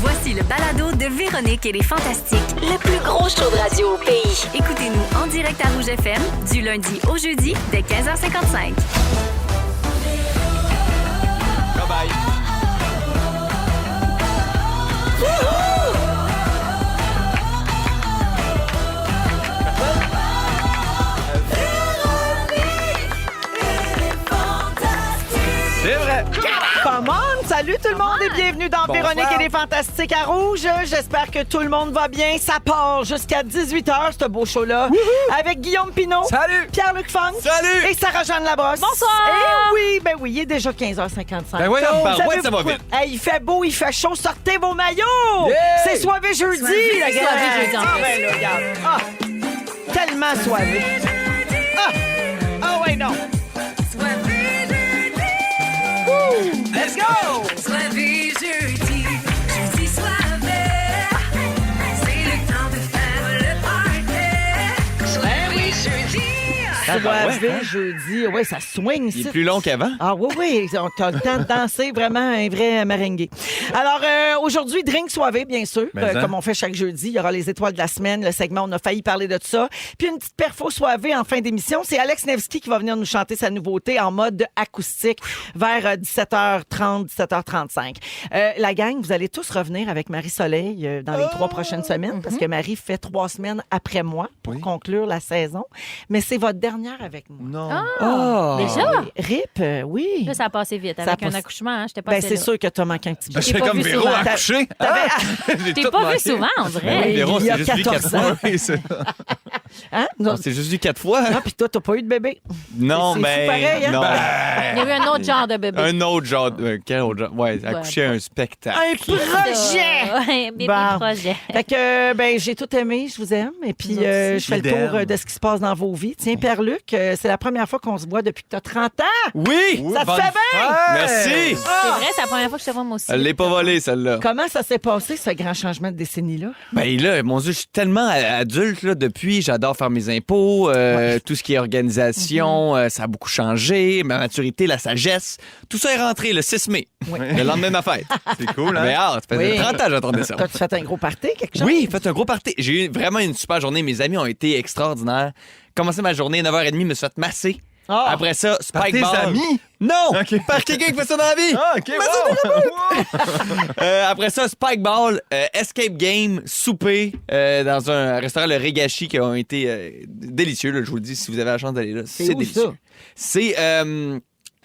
Voici le balado de Véronique et les Fantastiques. Le plus gros show de radio au pays. Écoutez-nous en direct à Rouge FM du lundi au jeudi dès 15h55. Bye bye. C'est vrai. Come on! Salut tout le monde et bienvenue dans Bonsoir. Véronique et les Fantastiques à Rouge. J'espère que tout le monde va bien. Ça part jusqu'à 18h, ce beau show-là. Avec Guillaume Pinault. Salut. Pierre-Luc Funk. Salut. Et Sarah-Jeanne Labrosse. Bonsoir. Oui, il est déjà 15h55. Ben voyons, Vous barouette, savez ça va pourquoi? vite. Hey, il fait beau, il fait chaud. Sortez vos maillots. Yeah. C'est soivé jeudi. la gang. Soivé jeudi, en Ah, plus. ben là, regarde. Ah, tellement soivé. Ah, ouais, non. Let's go! Soivé jeudi, jeudi soivé, c'est le temps de faire le party. Soivé jeudi. Soivé jeudi. Oui, ça swing Il ici. est plus long qu'avant. Ah oui, on a le temps de danser, vraiment un vrai merengue. Alors, aujourd'hui, drink soivé, bien sûr, Mais comme on fait chaque jeudi. Il y aura les étoiles de la semaine, le segment, on a failli parler de ça. Puis une petite perfo soivé en fin d'émission. C'est Alex Nevsky qui va venir nous chanter sa nouveauté en mode acoustique vers 17h30, 17h35. La gang, vous allez tous revenir avec Marie-Soleil dans les 3 prochaines semaines parce que Marie fait 3 semaines après moi pour conclure la saison. Mais c'est votre dernière avec moi. Non. Ah, déjà? RIP, oui. Là, ça a passé vite. Ça Avec a un passé- accouchement, hein, j'étais pas Ben, c'est sûr que t'as manqué un petit bout. J'ai J'étais pas comme vu Véro souvent. accouché. Je t'ai pas vu souvent, on dirait. Oui, Véro, il y a c'est juste vu 4 14 ans. fois. Oui, c'est- Hein? Non, Non, c'est juste vu 4 fois. ah, puis toi, t'as pas eu de bébé. Non, c'est mais. fou pareil, hein? Non. Il y a eu un autre genre de bébé. Un autre genre. Quel autre genre? Ouais, accoucher un spectacle. Un projet! Ouais, bébé Bon. projet. Fait que, ben, j'ai tout aimé, je vous aime. Et puis, je fais le tour de ce qui se passe dans vos vies. Tiens, Pierre-Luc, c'est la première fois qu'on se voit depuis que t'as 30 ans. Oui! Ça te fait bien? Merci! C'est vrai, c'est la première fois que je te vois, moi aussi. Elle l'est pas volée, celle-là. Comment ça s'est passé, ce grand changement de décennie-là? Ben là, mon Dieu, je suis tellement adulte là, depuis. J'adore faire mes impôts, tout ce qui est organisation, ça a beaucoup changé. Ma maturité, la sagesse, tout ça est rentré le 6 mai, le lendemain de ma fête. C'est cool, hein? Mais ça faisait Oui. 30 ans que j'attendais ça. T'as-tu fait un gros party, quelque chose? Oui, faites un gros party. J'ai eu vraiment une super journée. Mes amis ont été extraordinaires. Commencé ma journée, 9h30, me suis fait masser. Ah. Après ça, Spike tes Ball. amis? Non! Ok. Par quelqu'un qui fait ça dans la vie! Ah, OK, wow. Après ça, Spike Ball, Escape Game, souper dans un restaurant, le Regashi, qui ont été délicieux. Là, je vous le dis, si vous avez la chance d'aller là, c'est où, délicieux. ça? C'est...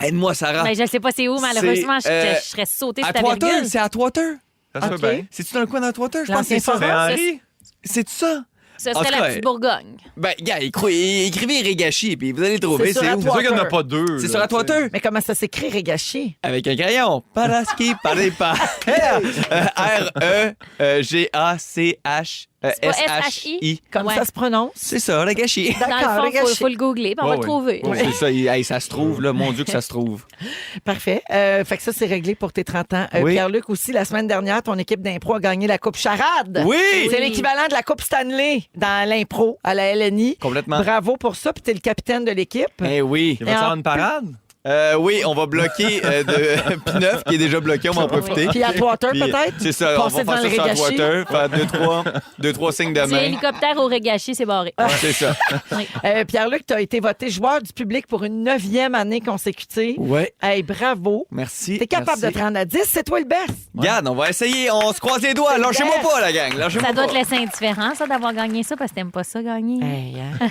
aide-moi, Sarah. Mais je ne sais pas c'est où, malheureusement. C'est, Je serais sautée sur ta Atwater, virgule. c'est Atwater. Ça se Ok. fait bien. C'est-tu dans le coin d'Atwater? Je pense que L'ancien c'est ça. format. C'est Henri. C'est ça? Ce En serait tout la cas, petite Bourgogne. Ben, gars, écrivez Regashi, puis vous allez le trouver. C'est sur C'est où? C'est sûr qu'il n'y en a pas deux. C'est là, sur Atwater? Mais comment ça s'écrit, Regachi? Avec un crayon. Paraski, parepa. R-E-G-A-C-H. C'est pas S-H-I. Comme Ouais. ça se prononce? C'est ça, Regashi. Dans le fond, Regachi. faut le googler, puis on va Ouais, le ouais. trouver. Ouais, c'est ça, hey, ça se trouve, là. Mon Dieu que ça se trouve. Parfait. Fait que ça, c'est réglé pour tes 30 ans. Oui. Pierre-Luc aussi, la semaine dernière, ton équipe d'impro a gagné la Coupe Charade. Oui! C'est l'équivalent de la Coupe Stanley dans l'impro à la LNI. Complètement. Bravo pour ça, puis t'es le capitaine de l'équipe. Eh oui. Il va y avoir une parade? Oui, on va bloquer de P9 qui est déjà bloqué, on va en profiter. Puis Atwater, Puis, peut-être? C'est ça, on Passer va devant faire le ça sur Regachi. Atwater, faire deux, trois signes de C'est main. hélicoptère au Regachi, c'est barré. C'est ça. Pierre-Luc, tu as été voté joueur du public pour une 9e année consécutive. Ouais. Hey, bravo. Merci. T'es capable merci. de te rendre à 10, c'est toi le best. Regarde, on va essayer, on se croise les doigts. Lâchez-moi pas, la gang. Lâchez-moi Ça doit pas. te laisser indifférent, ça, d'avoir gagné ça, parce que t'aimes pas ça, gagner. Hey, hein?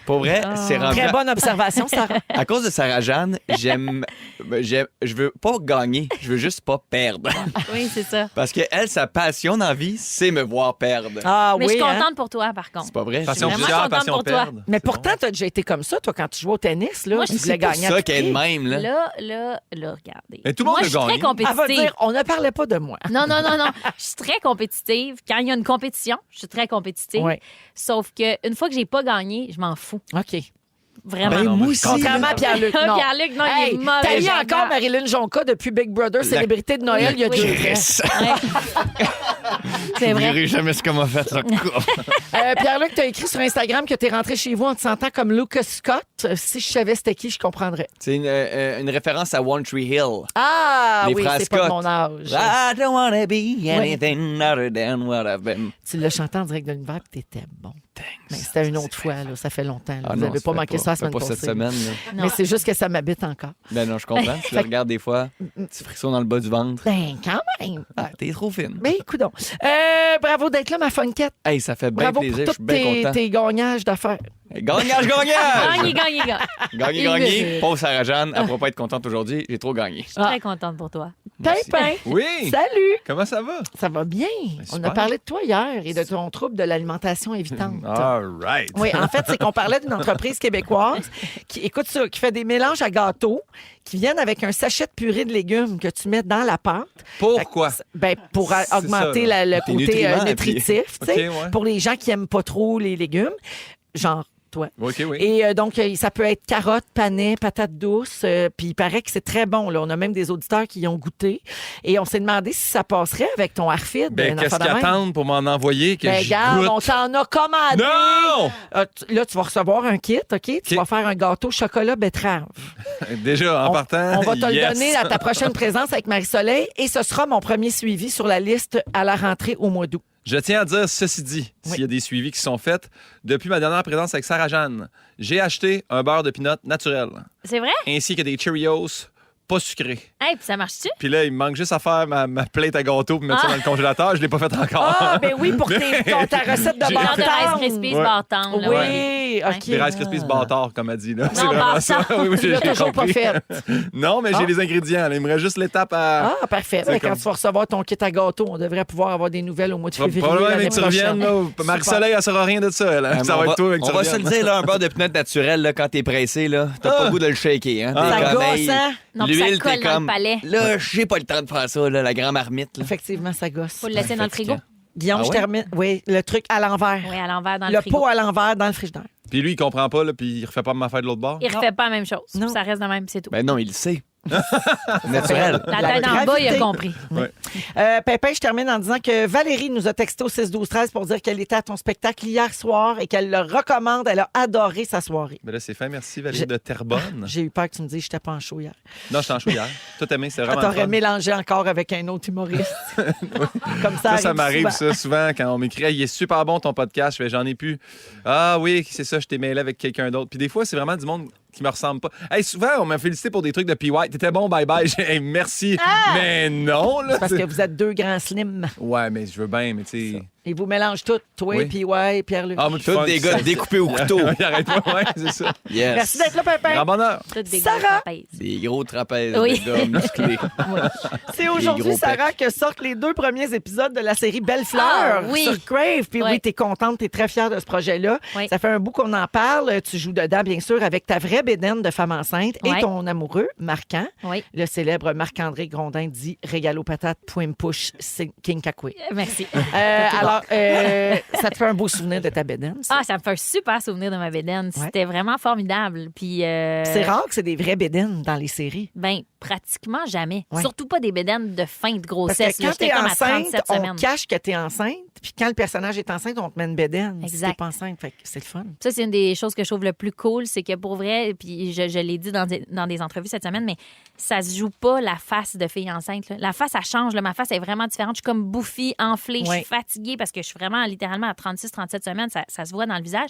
Pour vrai, c'est rendu. Très bonne observation, Sarah. À cause de Sarah-Jeanne, je veux pas gagner, je veux juste pas perdre. Oui, c'est ça. Parce que elle, sa passion dans la vie, c'est me voir perdre. Ah Mais oui, je suis hein? contente pour toi, par contre. C'est pas vrai? Passion vraiment plusieurs, contente passion pour toi. perdre. Mais C'est pourtant, bon. tu as déjà été comme ça, toi, quand tu jouais au tennis. Là, Moi, tu je- voulais C'est pour gagner à ça tout qu'elle est de prix. même, là. Là, regardez. Mais tout le monde Moi, a je suis très gagné. Elle va compétitive. dire, on ne parlait pas de moi. Non. Je suis très compétitive. Quand il y a une compétition, je suis très compétitive. Ouais. Sauf qu'une fois que j'ai pas gagné, je m'en fous. OK. Vraiment. Ben, moi aussi. Contrairement à Pierre-Luc, non. Pierre-Luc, non, il est mauvais. T'as eu Jean-Marc. encore Marilyn Jonca depuis Big Brother, célébrité de Noël, il y a Oui. 2 ans. Chris. Ouais. C'est vrai. J'oublierai jamais ce qu'on m'a fait, ça. Pierre-Luc, tu as écrit sur Instagram que tu es rentré chez vous en te sentant comme Lucas Scott. Si je savais c'était qui, je comprendrais. C'est une référence à One Tree Hill. Ah Les oui, frères c'est pas de Scott. mon âge. I don't wanna be anything other than what I've been. Tu l'as chanté en direct de l'univers et t'étais bon. Mais c'était une autre fois, là, ça fait longtemps. là. Ah Vous non, n'avez ça pas fait manqué ça la semaine pas passée. cette semaine. Là. Mais c'est juste que ça m'habite encore. Ben non, je comprends. Tu le regardes des fois, petit frisson dans le bas du ventre. Ben, quand même. Ah, t'es trop fine. Ben, coudonc. Bravo d'être là, ma funkette. Hey, ça fait bien Bravo plaisir, pour je suis tous bien content. tes gagnages d'affaires. Gagnage! Gagné. Gagné, Il gagné. mérite. Pauvre Sarah-Jeanne, elle ne pourra pas être contente aujourd'hui. J'ai trop gagné. Je suis très contente pour toi. Pimpin. Oui. Salut. Comment ça va? Ça va bien. On super. a parlé de toi hier et de ton trouble de l'alimentation évitante. All right. Oui, en fait, c'est qu'on parlait d'une entreprise québécoise qui, écoute ça, qui fait des mélanges à gâteaux qui viennent avec un sachet de purée de légumes que tu mets dans la pâte. Pourquoi? Ben, pour C'est augmenter ça, là. le Tes côté nutriments, nutritif, tu sais, OK, ouais. pour les gens qui aiment pas trop les légumes, genre toi. OK, oui. Et donc, ça peut être carottes, panais, patates douces. Puis il paraît que c'est très bon. Là. On a même des auditeurs qui y ont goûté. Et on s'est demandé si ça passerait avec ton Arfid. Ben, qu'est-ce qu'ils attendent pour m'en envoyer que Ben, je regarde, goûte? on t'en a commandé. Non! Là, tu vas recevoir un kit, OK? Tu OK. vas faire un gâteau chocolat betterave. Déjà, en partant, On va te yes. le donner à ta prochaine présence avec Marie-Soleil et ce sera mon premier suivi sur la liste à la rentrée au mois d'août. Je tiens à dire, ceci dit, s'il y a des suivis qui sont faits, depuis ma dernière présence avec Sarah-Jeanne, j'ai acheté un beurre de pinot naturel, C'est vrai? ainsi que des Cheerios pas sucrés. Hey, puis ça marche-tu? Puis là, il me manque juste à faire ma plate à gâteau pour mettre ça dans le congélateur. Je l'ai pas fait encore. Ah, ben oui, pour ta recette de J'ai- beurre Genre de Rice tendre. Krispies Ouais. bâtons. là, Oui, OK. Des Rice Krispies bâtards, comme elle dit. Là. C'est Non, vraiment ça. bâtard. Oui, oui, Tu l'as j'ai toujours pas compris. fait. Non, mais j'ai Ah. les ingrédients. là. Il me reste juste l'étape à... Ah, parfait. C'est Ben, quand comme- tu vas recevoir ton kit à gâteau, on devrait pouvoir avoir des nouvelles au mois de février. Probablement l'année que tu reviennes. prochaine. là. Marie-Soleil, elle saura rien de ça. Elle, hein. Ça va être toi avec on va se le dire, là, un beurre de pinot naturel, là, quand t'es pressé, là, t'as pas le goût de le shaker. Hein? Ah. T'es Ça comme, gosse, hey, hein? Non, puis ça l'huile, colle t'es dans le comme, palais. là, j'ai pas le temps de faire ça, là, la grande marmite. Là. Effectivement, ça gosse. Faut le laisser dans le frigo. Guillaume, Ah je ouais? termine. Oui, le truc à l'envers. Oui, à l'envers dans le Le frigo. pot à l'envers dans le frigidaire. Puis lui, il comprend pas, là, puis il refait pas ma affaire de l'autre bord. Il refait pas la même chose. Non. Ça reste de même, c'est tout. Ben non, il le sait. Naturel. La La tête en bas, il a gravité. compris. Pépin, je termine en disant que Valérie nous a texté au 6-12-13 pour dire qu'elle était à ton spectacle hier soir et qu'elle le recommande. Elle a adoré sa soirée. Ben là, c'est fin. Merci, Valérie de Terrebonne. J'ai eu peur que tu me dises que j'étais pas en show hier. Non, je t'en chou hier. Tout aimé, c'est vraiment T'aurais fun. mélangé encore avec un autre humoriste. Comme ça, Ça arrive m'arrive, souvent. ça, souvent, quand on m'écrit hey, « Il est super bon ton podcast. » Je fais « J'en ai plus. » Ah oui, c'est ça, je t'ai mêlé avec quelqu'un d'autre. Puis des fois, c'est vraiment du monde qui me ressemble pas. Hey, souvent, on m'a félicité pour des trucs de PY. T'étais bon, bye-bye. J'ai hey, merci. Mais non, là. Parce que vous êtes deux grands slims. Ouais, mais je veux bien, mais tu sais... Et vous mélangez tout, toi, Oui. PY, Pierre-Luc. Ah, moi, Tous des gars découpés au couteau. Il arrête pas, ouais, c'est ça. Yes. Merci d'être là, Pépin. Grand bonheur. Toutes des Sarah! gros trapèzes. Des gros trapèzes Oui. de gars musclés. C'est aujourd'hui, gros Sarah, que sortent les 2 premiers épisodes de la série Belle Fleur Ah, oui. sur Crave. Puis oui, Oui. t'es contente, t'es très fière de ce projet-là. Oui. Ça fait un bout qu'on en parle. Tu joues dedans, bien sûr, avec ta vraie bédaine de femme enceinte et Oui. ton amoureux, Marquant, Oui. le célèbre Marc-André Grondin dit régalo patate, point push, King Kakoué. Merci. Alors, ça te fait un beau souvenir de ta bédaine, ça? Ah, ça me fait un super souvenir de ma bédaine. Ouais. C'était vraiment formidable. Puis, C'est rare que c'est des vraies bédaines dans les séries. ben, pratiquement jamais. Ouais. Surtout pas des bédaines de fin de Parce grossesse. que là. quand J'étais t'es comme à enceinte, 37 on semaines. cache que t'es enceinte. Puis quand le personnage est enceinte, on te met une bédaine. Si Exact. t'es pas enceinte, fait que c'est le fun. Ça, c'est une des choses que je trouve le plus cool, c'est que pour vrai, puis je l'ai dit dans des entrevues cette semaine, mais ça se joue pas la face de fille enceinte. Là. La face, elle change. Là. Ma face est vraiment différente. Je suis comme bouffie, enflée, je Ouais. suis fatiguée parce que je suis vraiment littéralement à 36-37 semaines. Ça se voit dans le visage.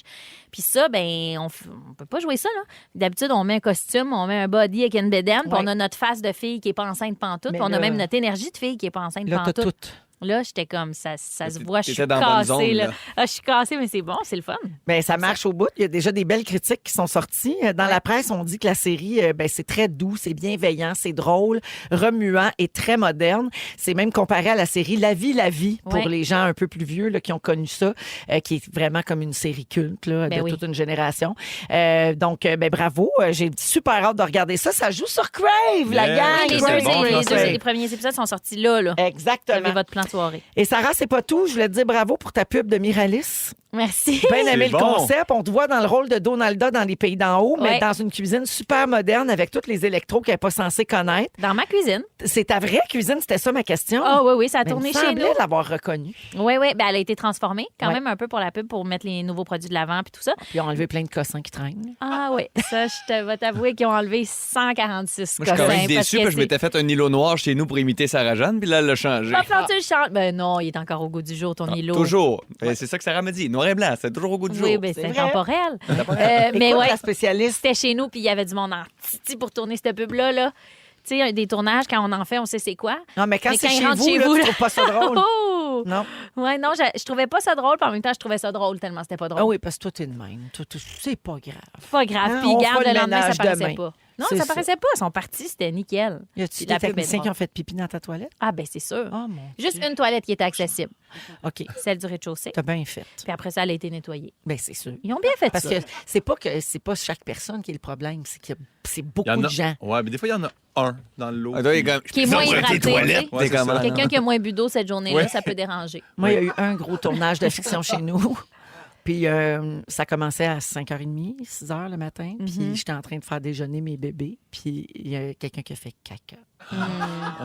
Puis ça, ben, on peut pas jouer ça. Là. D'habitude, on met un costume, on met un body avec une bédaine, puis Ouais. on a notre face de fille qui est pas enceinte pantoute, Mais puis on là- a même notre énergie de fille qui est pas enceinte Là, t'as pantoute. tout. Là, j'étais comme, ça se voit, je suis T'étais dans la bonne cassée. zone, là. là. Ah, je suis cassée, mais c'est bon, c'est le fun. Ben, ça marche au bout. Il y a déjà des belles critiques qui sont sorties. Dans la presse, on dit que la série, ben, c'est très doux, c'est bienveillant, c'est drôle, remuant et très moderne. C'est même comparé à la série La vie, pour Ouais. les gens un peu plus vieux là, qui ont connu ça, qui est vraiment comme une série culte là, Ben de oui. toute une génération. Donc, ben, bravo. J'ai super hâte de regarder ça. Ça joue sur Crave, la Yeah. gang. Oui, les, c'est deux, bon, les, ça, les premiers épisodes sont sortis là. Vous Exactement. avez votre plan de soirée. Et Sarah, c'est pas tout. Je voulais te dire bravo pour ta pub de Miralis. Merci. Bien aimé C'est le bon. concept. On te voit dans le rôle de Donalda dans les pays d'en haut, mais Ouais. dans une cuisine super moderne avec tous les électros qu'elle n'est pas censée connaître. Dans ma cuisine. C'est ta vraie cuisine, c'était ça ma question. Ah oui, ça a Mais il me tourné chez nous. semblait l'avoir reconnue. Oui, oui. Ben, elle a été transformée quand Ouais. même un peu pour la pub, pour mettre les nouveaux produits de l'avant puis tout ça. Puis ils ont enlevé plein de cossins qui traînent. Ah oui, ça, vais t'avouer qu'ils ont enlevé 146 Moi, je suis quand même cossins, parce déçu que parce que je m'étais fait un îlot noir chez nous pour imiter Sarah-Jeanne, puis là, elle l'a changé. Va falloir que tu le changes. Ben non, il est encore au goût du jour, ton îlot. Toujours. Ben, c'est ça que Sarah me dit. Noir et blanc, c'est toujours au goût du jour. Oui, ben C'est c'est vrai. intemporel. Mais Écoute, ouais, la spécialiste. c'était chez nous, puis il y avait du monde en titi pour tourner cette pub-là. Là. Tu sais, des tournages, quand on en fait, on sait c'est quoi. Non, mais quand Mais c'est quand ils chez rentrent vous, chez là, vous, tu là- trouves pas ça drôle? Oh! Non. Ouais, non, je trouvais pas ça drôle, puis en même temps, je trouvais ça drôle tellement c'était pas drôle. Ah oui, parce que toi, t'es de même. C'est pas grave. Pas grave. Hein, Puis on garde fera le le lendemain, ménage ça paraissait demain. pas. Non, C'est ça ça. paraissait pas. Ils sont partis, c'était nickel. Y a-tu Puis la des pub est techniciens qui drôle. ont fait pipi dans ta toilette? Ah, ben c'est sûr. Oh mon Juste Dieu. une toilette qui était accessible, OK. celle du rez-de-chaussée. T'as bien fait. Puis après ça, elle a été nettoyée. Ben c'est sûr. Ils ont bien fait Parce ça. que c'est pas chaque personne qui est le problème, c'est que c'est Il y beaucoup en de a. gens. Ouais, mais des fois, il y en a un dans le lot. Ah, toi, il est comme- Qui est moins Ils ont hydraté, tes toilettes. tu sais. Ouais, T'es comme, c'est ça. ah, non. Quelqu'un qui a moins bu d'eau cette journée-là, Ouais. ça peut déranger. Moi, il y a eu un gros tournage de fiction chez nous. Puis ça commençait à 5h30, 6h le matin. Puis j'étais en train de faire déjeuner mes bébés. Puis il y a quelqu'un qui a fait caca. Puis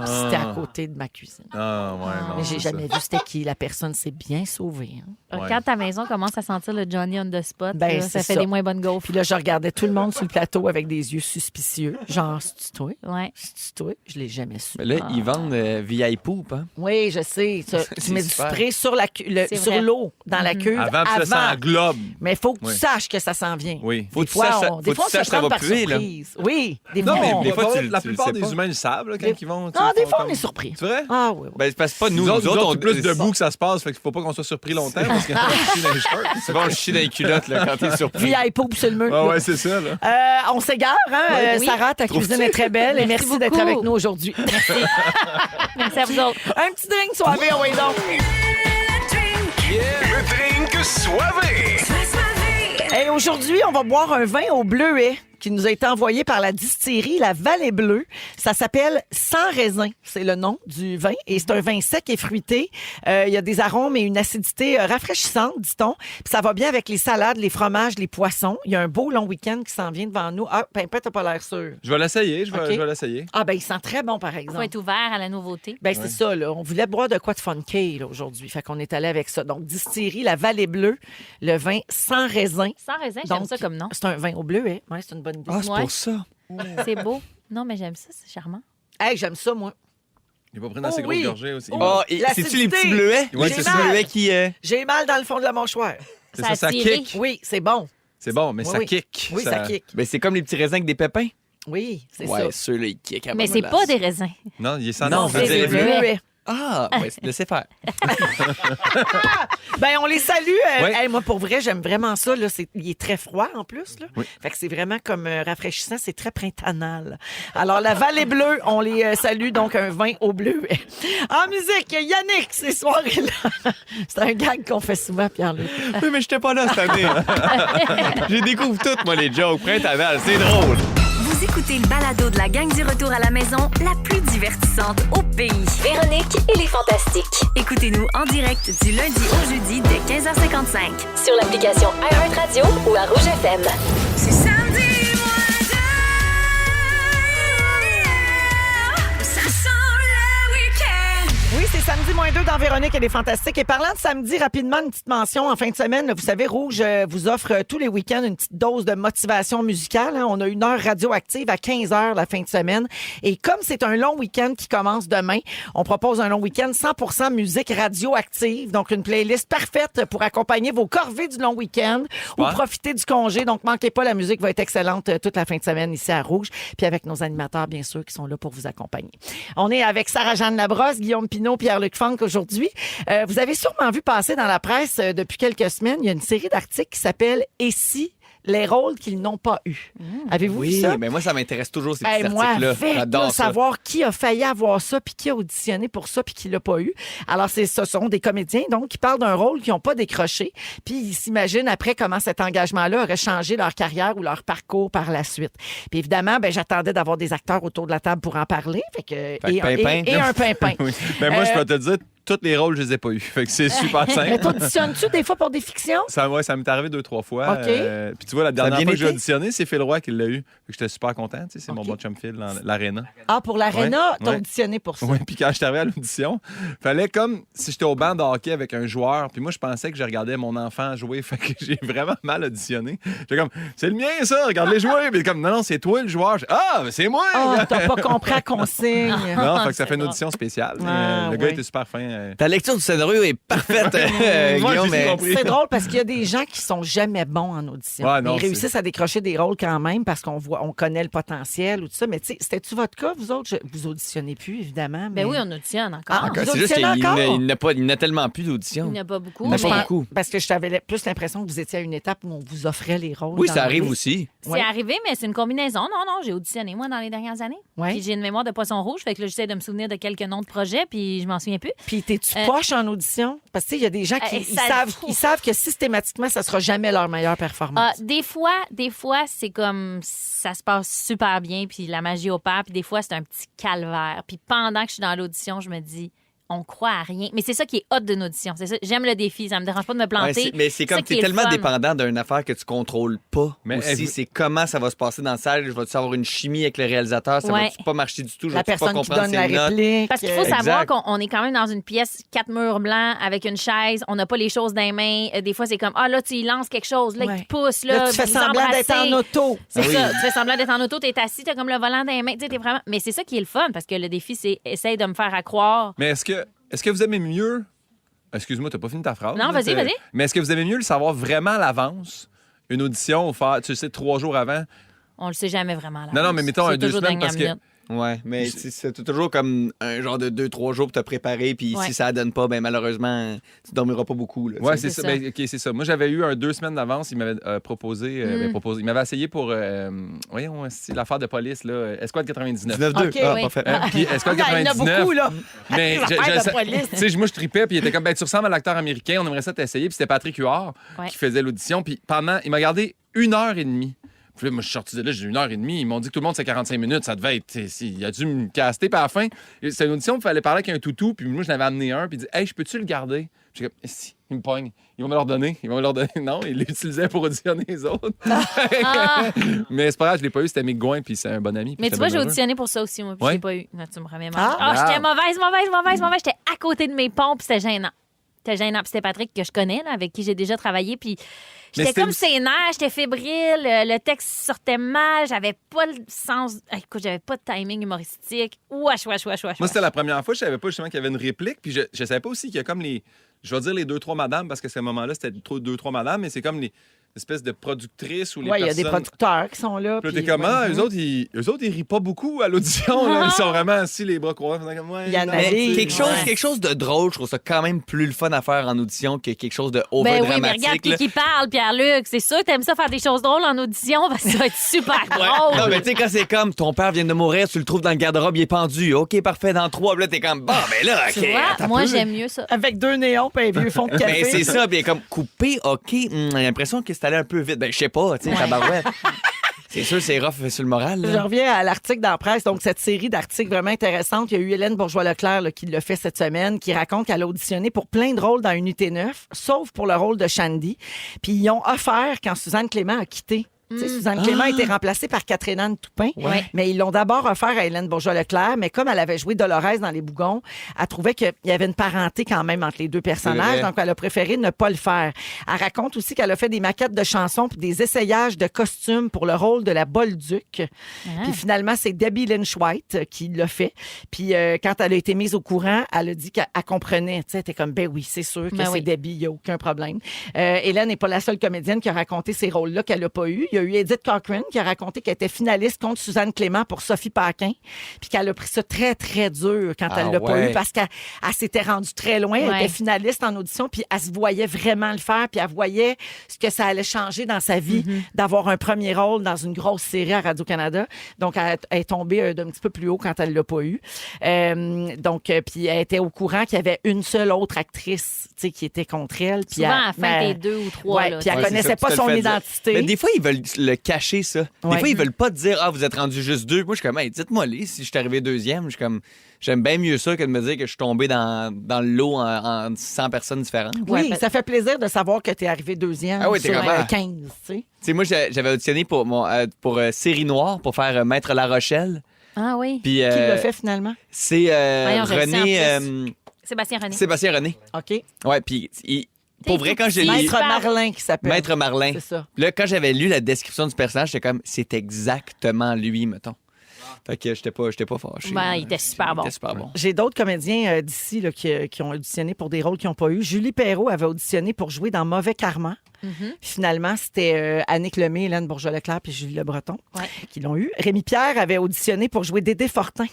c'était à côté de ma cuisine. Ah, ouais, non. Mais j'ai c'est jamais vu c'était qui. La personne s'est bien sauvée. Hein. Ouais. Quand ta maison commence à sentir le Johnny on the spot, Ben, là, c'est ça fait ça. des moins bonnes gaufres. Puis là, je regardais tout le monde sur le plateau avec des yeux suspicieux. Genre, c'est-tu toi? Ouais. C'est-tu toi? Je l'ai jamais su. Mais là, ils vendent via Poupe, hein? Oui, je sais. Tu C'est mets du super. spray sur la C'est sur vrai. l'eau, dans la cuve. Avant que ça s'englobe. Mais il faut que tu Oui. saches que ça s'en vient. Oui. Faut Des que tu fois, saches ça- on, faut des que fois, tu on se saches fait ça prendre va par puer, là. surprise. Oui, des Non, fois, mais on- des fois, tu la le plupart sais des pas. humains le savent là, quand ils vont. Ah, des font fois, comme- on est surpris. C'est vrai? Ah oui, oui. Ben, c'est parce que pas nous. Nous autres, on c'est plus debout que ça se passe, fait qu'il faut pas qu'on soit surpris longtemps parce qu'on chie dans les shorts. Souvent, on chie dans les culottes là, quand t'es surpris. Vieille poupe sur le mur. Ah ouais, c'est ça, là. On s'égare, hein? Oui. Sarah, ta cuisine est très belle et Merci merci d'être beaucoup. avec nous aujourd'hui. Merci à vous autres. Un petit drink soivé, oui donc. Le drink soivé. Et aujourd'hui, on va boire un vin au bleuet qui nous a été envoyé par la distillerie La Vallée Bleue. Ça s'appelle Sans raisin. C'est le nom du vin. Et c'est un vin sec et fruité. Il y a des arômes et une acidité rafraîchissante, dit-on. Puis ça va bien avec les salades, les fromages, les poissons. Il y a un beau long week-end qui s'en vient devant nous. Ah, Pimpin, t'as pas l'air sûr. Je vais l'essayer, je OK. vais l'essayer. Ah, ben il sent très bon, par Il faut exemple. être ouvert à la nouveauté. Ben, c'est ça, là. On voulait boire de quoi de funky, là, aujourd'hui. Fait qu'on est allé avec ça. Donc, distillerie La Vallée Bleue, le vin sans raisin. Sans raisin, j'aime Donc, ça comme nom. C'est un vin au bleuet. Ouais, c'est une bonne idée. Ah, c'est Ouais. pour ça. C'est beau. Non, mais j'aime ça, c'est charmant. Hey, j'aime ça, moi. Il va prendre assez Oh, grosses oui. gorgées aussi. Oh. Oh, et L'acidité. c'est-tu les petits bleuets? Ouais, les c'est petits ça. bleuets qui. J'ai mal dans le fond de la mâchoire. C'est Ça ça, a ça tiré. kick. Oui, c'est bon. C'est bon, mais Oui, ça oui. kick. Oui, ça kick. Ben, c'est comme les petits raisins avec des pépins. Oui, c'est Ouais, ça. ceux-là, ils kickent à Mais bonne c'est place. pas des raisins. Non, il est sans Non, nom. je veux C'est dire, des les bleuets. Ah, ouais, laissez faire. Ben, on les salue. Ouais. Hey, moi, pour vrai, j'aime vraiment ça. Là. Il est très froid, en plus. Là. Oui. Fait que c'est vraiment comme rafraîchissant. C'est très printannal. Alors, la Vallée Bleue, on les salue. Donc, un vin au bleu. En musique, Yannick, ces soirées-là. C'est un gag qu'on fait souvent, Pierre-Luc. Oui, mais j'étais pas là cette année. J'ai découvert toutes, moi, les jokes. Printemps, c'est drôle. Vous écoutez le balado de la gang du retour à la maison, la plus divertissante au pays. Véronique et les Fantastiques. Écoutez-nous en direct du lundi au jeudi dès 15h55. Sur l'application iHeartRadio ou à Rouge FM. C'est samedi, ça sent le week-end. Oui, c'est samedi -2 dans Véronique et les Fantastiques. Et parlant de samedi, rapidement, une petite mention en fin de semaine. Là, vous savez, Rouge vous offre tous les week-ends une petite dose de motivation musicale. Hein. On a une heure radioactive à 15h la fin de semaine. Et comme c'est un long week-end qui commence demain, on propose un long week-end 100% musique radioactive. Donc, une playlist parfaite pour accompagner vos corvées du long week-end ou Ouais. profiter du congé. Donc, manquez pas, la musique va être excellente toute la fin de semaine ici à Rouge. Puis avec nos animateurs, bien sûr, qui sont là pour vous accompagner. On est avec Sarah-Jeanne Labrosse, Guillaume Pinault, Pierre-Luc Funk aujourd'hui. Vous avez sûrement vu passer dans la presse depuis quelques semaines, il y a une série d'articles qui s'appelle « Et si les rôles qu'ils n'ont pas eus Avez-vous vu Oui, ça? mais moi, ça m'intéresse toujours, ces Hey, petits moi, articles-là. avec, là, J'adore ça. savoir qui a failli avoir ça puis qui a auditionné pour ça puis qui l'a pas eu. Alors, ce sont des comédiens, donc, qui parlent d'un rôle qui n'ont pas décroché puis ils s'imaginent après comment cet engagement-là aurait changé leur carrière ou leur parcours par la suite. Puis évidemment, ben, j'attendais d'avoir des acteurs autour de la table pour en parler. Fait que, Fait que Pimpin. et un pimpin. Oui. Ben moi, je peux te dire, tous les rôles, je les ai pas eus. Fait que c'est super Mais simple. t'auditionnes-tu des fois pour des fictions? Ça m'est arrivé 2-3 fois. OK. Puis tu vois, la dernière bien fois que j'ai été? auditionné, c'est Phil Roy qui l'a eu. Fait que j'étais super content. Tu sais, c'est mon OK. bon chum Phil dans l'Arena. Ah, pour l'Arena, Ouais. t'as Ouais. auditionné pour ça. Oui, puis quand je suis arrivé à l'audition, fallait comme si j'étais au banc de hockey avec un joueur. Puis moi, je pensais que je regardais mon enfant jouer. Fait que j'ai vraiment mal auditionné. J'étais comme, c'est le mien, ça, regarde-les jouer. Puis comme, non, c'est toi le joueur. Ah, mais c'est moi. Ah, t'as pas compris la consigne. Non, fait que ça C'est fait une drôle. audition spéciale. Ah, Le gars ouais. était super fin. Ta lecture du scénario est parfaite, Moi, Guillaume, j'ai mais... compris. C'est drôle parce qu'il y a des gens qui sont jamais bons en audition. Ouais, non, Ils réussissent à décrocher des rôles quand même parce on connaît le potentiel ou tout ça. Mais tu sais, c'était-tu votre cas, vous autres? Vous auditionnez plus, évidemment. Mais... Ben oui, on auditionne encore. Ah, C'est Vous juste auditionnez qu'il encore? il n'a tellement plus Il d'audition. n'y en a pas beaucoup. Il n'y en a pas mais beaucoup. Parce que j'avais plus l'impression que vous étiez à une étape où on vous offrait les rôles. Oui, dans ça arrive le- aussi. C'est Ouais. arrivé, mais c'est une combinaison. Non, j'ai auditionné, moi, dans les dernières années. Ouais. Puis j'ai une mémoire de poisson rouge, fait que là, j'essaie de me souvenir de quelques noms de projets, puis je m'en souviens plus. Puis t'es-tu poche en audition? Parce que tu sais, il y a des gens qui ça- ils savent que systématiquement, ça sera jamais leur meilleure performance. Des fois, c'est comme ça se passe super bien, puis la magie opère, puis des fois, c'est un petit calvaire. Puis pendant que je suis dans l'audition, je me dis, on croit à rien. Mais c'est ça qui est hot d'une audition. C'est ça. J'aime le défi. Ça me dérange pas de me Ouais, planter. mais c'est comme ça tu qui es est le tellement fun. dépendant d'une affaire que tu contrôles pas. Mais aussi, êtes-vous- c'est comment ça va se passer dans la salle. Je vais-tu avoir une chimie avec le réalisateur? Ça Ouais. va-tu pas marcher du tout? Je La vais-tu pas personne qui comprendre donne la ses notes? réplique. Parce qu'il faut euh, savoir Exact. qu'on est quand même dans une pièce, 4 murs blancs, avec une chaise. On n'a pas les choses dans les mains. Des fois, c'est comme, ah là, tu y lances quelque chose. Là, Ouais. il te pousse. Là, Là, tu fais vous semblant embrassez. d'être en auto. C'est Ah oui. ça. Tu fais semblant d'être en auto, t'es assis, t'as comme le volant dans les mains. Tu sais, t'es vraiment... Mais c'est ça qui est le fun, parce que le défi, c'est essaye de me faire à croire. Mais est-ce que vous aimez mieux... Excuse-moi, t'as pas fini ta phrase. Non, là, vas-y, t'es- vas-y. Mais est-ce que vous aimez mieux le savoir vraiment à l'avance? Une audition, ou faire, tu le sais, 3 jours avant? On le sait jamais vraiment. Là. Non, mais mettons C'est un 2 toujours semaines dernière parce que... minute. Ouais, mais c'est toujours comme un genre de 2-3 jours pour te préparer. Puis Ouais. si ça donne pas, ben malheureusement, tu dormiras pas beaucoup. Là, Ouais, tu sais. c'est ça. ça. Ben, OK, c'est ça. Moi, j'avais eu 2 semaines d'avance. Il m'avait proposé, il m'avait essayé pour, voyons, c'est l'affaire de police, là, Escouade 99. 19-2. OK, Ah, oui. pas fait. Puis Escouade Ah, il y en a 99. beaucoup, là. Mais L'affaire de police. tu sais, moi, je tripais, puis il était comme, ben, tu ressembles à l'acteur américain, on aimerait ça t'essayer. Puis c'était Patrick Huard Ouais. qui faisait l'audition. Puis il m'a gardé 1h30. Puis là, moi, je suis sorti de là, j'ai 1h30. Ils m'ont dit que tout le monde, c'est 45 minutes. Ça devait être. Il a dû me caster. Puis à la fin, c'était une audition, il fallait parler avec un toutou. Puis moi, je l'avais amené un. Puis il dit, hey, je peux-tu le garder? Puis j'ai comme, si, il me pogne. Ils vont me le redonner. Non, il l'utilisait pour auditionner les autres. Ah! Mais c'est pas grave, je l'ai pas eu. C'était Mick Gouin, puis c'est un bon ami. puis Mais tu j'étais vois, bien j'ai heureux. auditionné pour ça aussi, moi, puis Ouais. j'ai pas eu. Là, tu me remets Ah, mal. J'étais wow. mauvaise. J'étais à côté de mes pompes, puis c'était gênant. C'était gênant. Puis c'était Patrick que je connais, là, avec qui j'ai déjà travaillé, puis Mais j'étais c'était comme aussi- ses nerfs, j'étais fébrile, le texte sortait mal, j'avais pas le sens... Écoute, j'avais pas de timing humoristique. Wesh. Moi, c'était la première fois, je savais pas justement qu'il y avait une réplique, puis je savais pas aussi qu'il y a comme les... Je vais dire les 2-3 madames, parce que à ce moment-là, c'était 2-3 madames, mais c'est comme les espèces de productrices ou les Oui, il y a personnes... des producteurs qui sont là. Puis là, puis- t'es comme, ah, ouais. eux autres, ils rient pas beaucoup à l'audition. là. Ils sont vraiment assis, les bras croisés. faisant comme, ouais, Il y en non, a Mais des- quelque chose de drôle, je trouve ça quand même plus le fun à faire en audition que quelque chose de Ben oui, mais over-dramatique. regarde là. qui parle, Pierre-Luc. C'est sûr que t'aimes ça faire des choses drôles en audition, parce que ça va être super drôle. Non, mais tu sais, quand c'est comme ton père vient de mourir, tu le trouves dans le garde-robe, il est pendu. OK, parfait, dans 3. Là, t'es comme, bon, ben là, OK. Tu vois, attends moi, peu. j'aime mieux ça. Avec 2 néons et un vieux fond de café. Ben, c'est ça, bien comme coupé, OK. J'ai l'impression que c'est allé un peu vite. Ben, je sais pas, tu sais, tabarouette. C'est sûr, c'est rough sur le moral. Je Là. reviens à l'article dans la presse, donc cette série d'articles vraiment intéressante. Il y a eu Hélène Bourgeois-Leclerc là, qui l'a fait cette semaine, qui raconte qu'elle a auditionné pour plein de rôles dans Unité 9, sauf pour le rôle de Shandy. Puis ils ont offert quand Suzanne Clément a quitté. Tu sais, Suzanne Clément a été remplacée par Catherine-Anne Toupin. Ouais. Mais ils l'ont d'abord offert à Hélène Bourgeois-Leclerc. Mais comme elle avait joué Dolores dans Les Bougons, elle trouvait qu'il y avait une parenté quand même entre les deux personnages. C'est vrai. Donc, elle a préféré ne pas le faire. Elle raconte aussi qu'elle a fait des maquettes de chansons puis des essayages de costumes pour le rôle de la Bolduc. Puis finalement, c'est Debbie Lynch White qui l'a fait. Puis quand elle a été mise au courant, elle a dit qu'elle comprenait. Tu sais, elle était comme, ben oui, c'est sûr que Ben c'est oui. Debbie, il n'y a aucun problème. Hélène n'est pas la seule comédienne qui a raconté ces rôles-là qu'elle n'a pas eu. Il y a eu Edith Cochrane qui a raconté qu'elle était finaliste contre Suzanne Clément pour Sophie Paquin, puis qu'elle a pris ça très, très dur quand Ah elle l'a pas ouais. eu parce qu'elle s'était rendue très loin. Elle Ouais. était finaliste en audition, puis elle se voyait vraiment le faire, puis elle voyait ce que ça allait changer dans sa vie d'avoir un premier rôle dans une grosse série à Radio-Canada. Donc, elle est tombée d'un petit peu plus haut quand elle l'a pas eu. Puis elle était au courant qu'il y avait une seule autre actrice, tu sais, qui était contre elle. Puis Souvent, à la elle- fin, mais- t'es 2 ou 3. Ouais, là, puis elle Ouais, c'est connaissait ça, pas tu te son le fais dire. identité. Mais des fois, ils veulent le cacher, ça. Ouais. Des fois, ils veulent pas te dire, ah, vous êtes rendu juste 2. Moi, je suis comme, hey, dites-moi, si je suis arrivé 2e, je suis comme, j'aime bien mieux ça que de me dire que je suis tombé dans le lot en 100 personnes différentes. Oui, Ouais, ça fait plaisir de savoir que tu es arrivé 2e Ah oui, t'es sur comment? 15, tu sais. Tu sais, moi, j'avais auditionné pour Série Noire, pour faire Maître La Rochelle. Ah oui. Puis, Qui l'a fait finalement? C'est Voyons, je le sais en René. Sébastien René. Sébastien René. OK. Ouais, puis pour vrai, quand j'ai lu Maître Marlin qui s'appelle. Maître Marlin, C'est ça. là, quand j'avais lu la description du personnage, j'étais comme, c'est exactement lui, mettons. Fait que j'étais pas fâché. Ben, il était super bon. Il était super bon. J'ai d'autres comédiens d'ici là, qui ont auditionné pour des rôles qu'ils n'ont pas eu. Julie Perrault avait auditionné pour jouer dans Mauvais Karma. Puis finalement, c'était Annick Lemay, Hélène Bourgeois-Leclerc puis Julie Le Breton qui l'ont eu. Rémi Pierre avait auditionné pour jouer Dédé Fortin.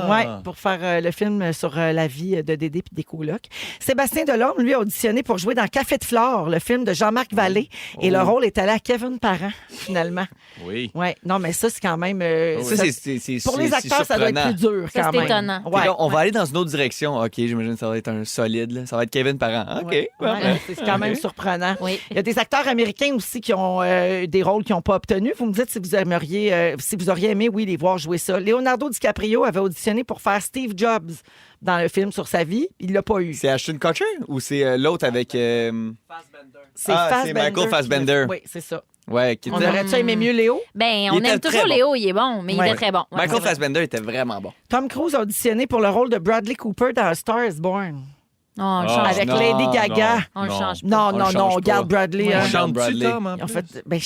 Ouais, pour faire le film sur la vie de Dédé puis des colocs. Sébastien Delorme, lui, a auditionné pour jouer dans Café de Flore, le film de Jean-Marc Vallée. Et le rôle est allé à Kevin Parent, finalement. Oui. Ouais, non, mais ça, c'est quand même... Ça, ça- c'est pour les acteurs, ça doit être plus dur, Ça, quand c'est même. étonnant. Ouais. Fait que on va aller dans une autre direction. OK, j'imagine que ça va être un solide. Là. Ça va être Kevin Parent. OK. Ouais. parfait. Ouais, c'est quand même surprenant. Oui. Il y a des acteurs américains aussi qui ont des rôles qu'ils n'ont pas obtenus. Vous me dites si vous aimeriez, si vous auriez aimé, oui, les voir jouer ça. Leonardo DiCaprio avait auditionné pour faire Steve Jobs dans le film sur sa vie. Il l'a pas eu. C'est Ashton Kutcher ou c'est l'autre avec... C'est c'est Fassbender Michael qui l'a Fassbender. fait. Oui, c'est ça. Ouais, qui On était- aurait-tu aimé mieux Léo? Ben, Il on était aime très toujours bon. Léo, il est bon, mais il Ouais. était très bon. Ouais, Michael c'est vrai. Fassbender était vraiment bon. Tom Cruise a auditionné pour le rôle de Bradley Cooper dans A Star is Born. Non, on le Ah, change. Avec non, Lady Gaga. On le change. Non, On le non, change non, on pas. garde Bradley. Ouais. hein. On Jean chante-tu, Bradley. Tom, en En plus? fait, ben,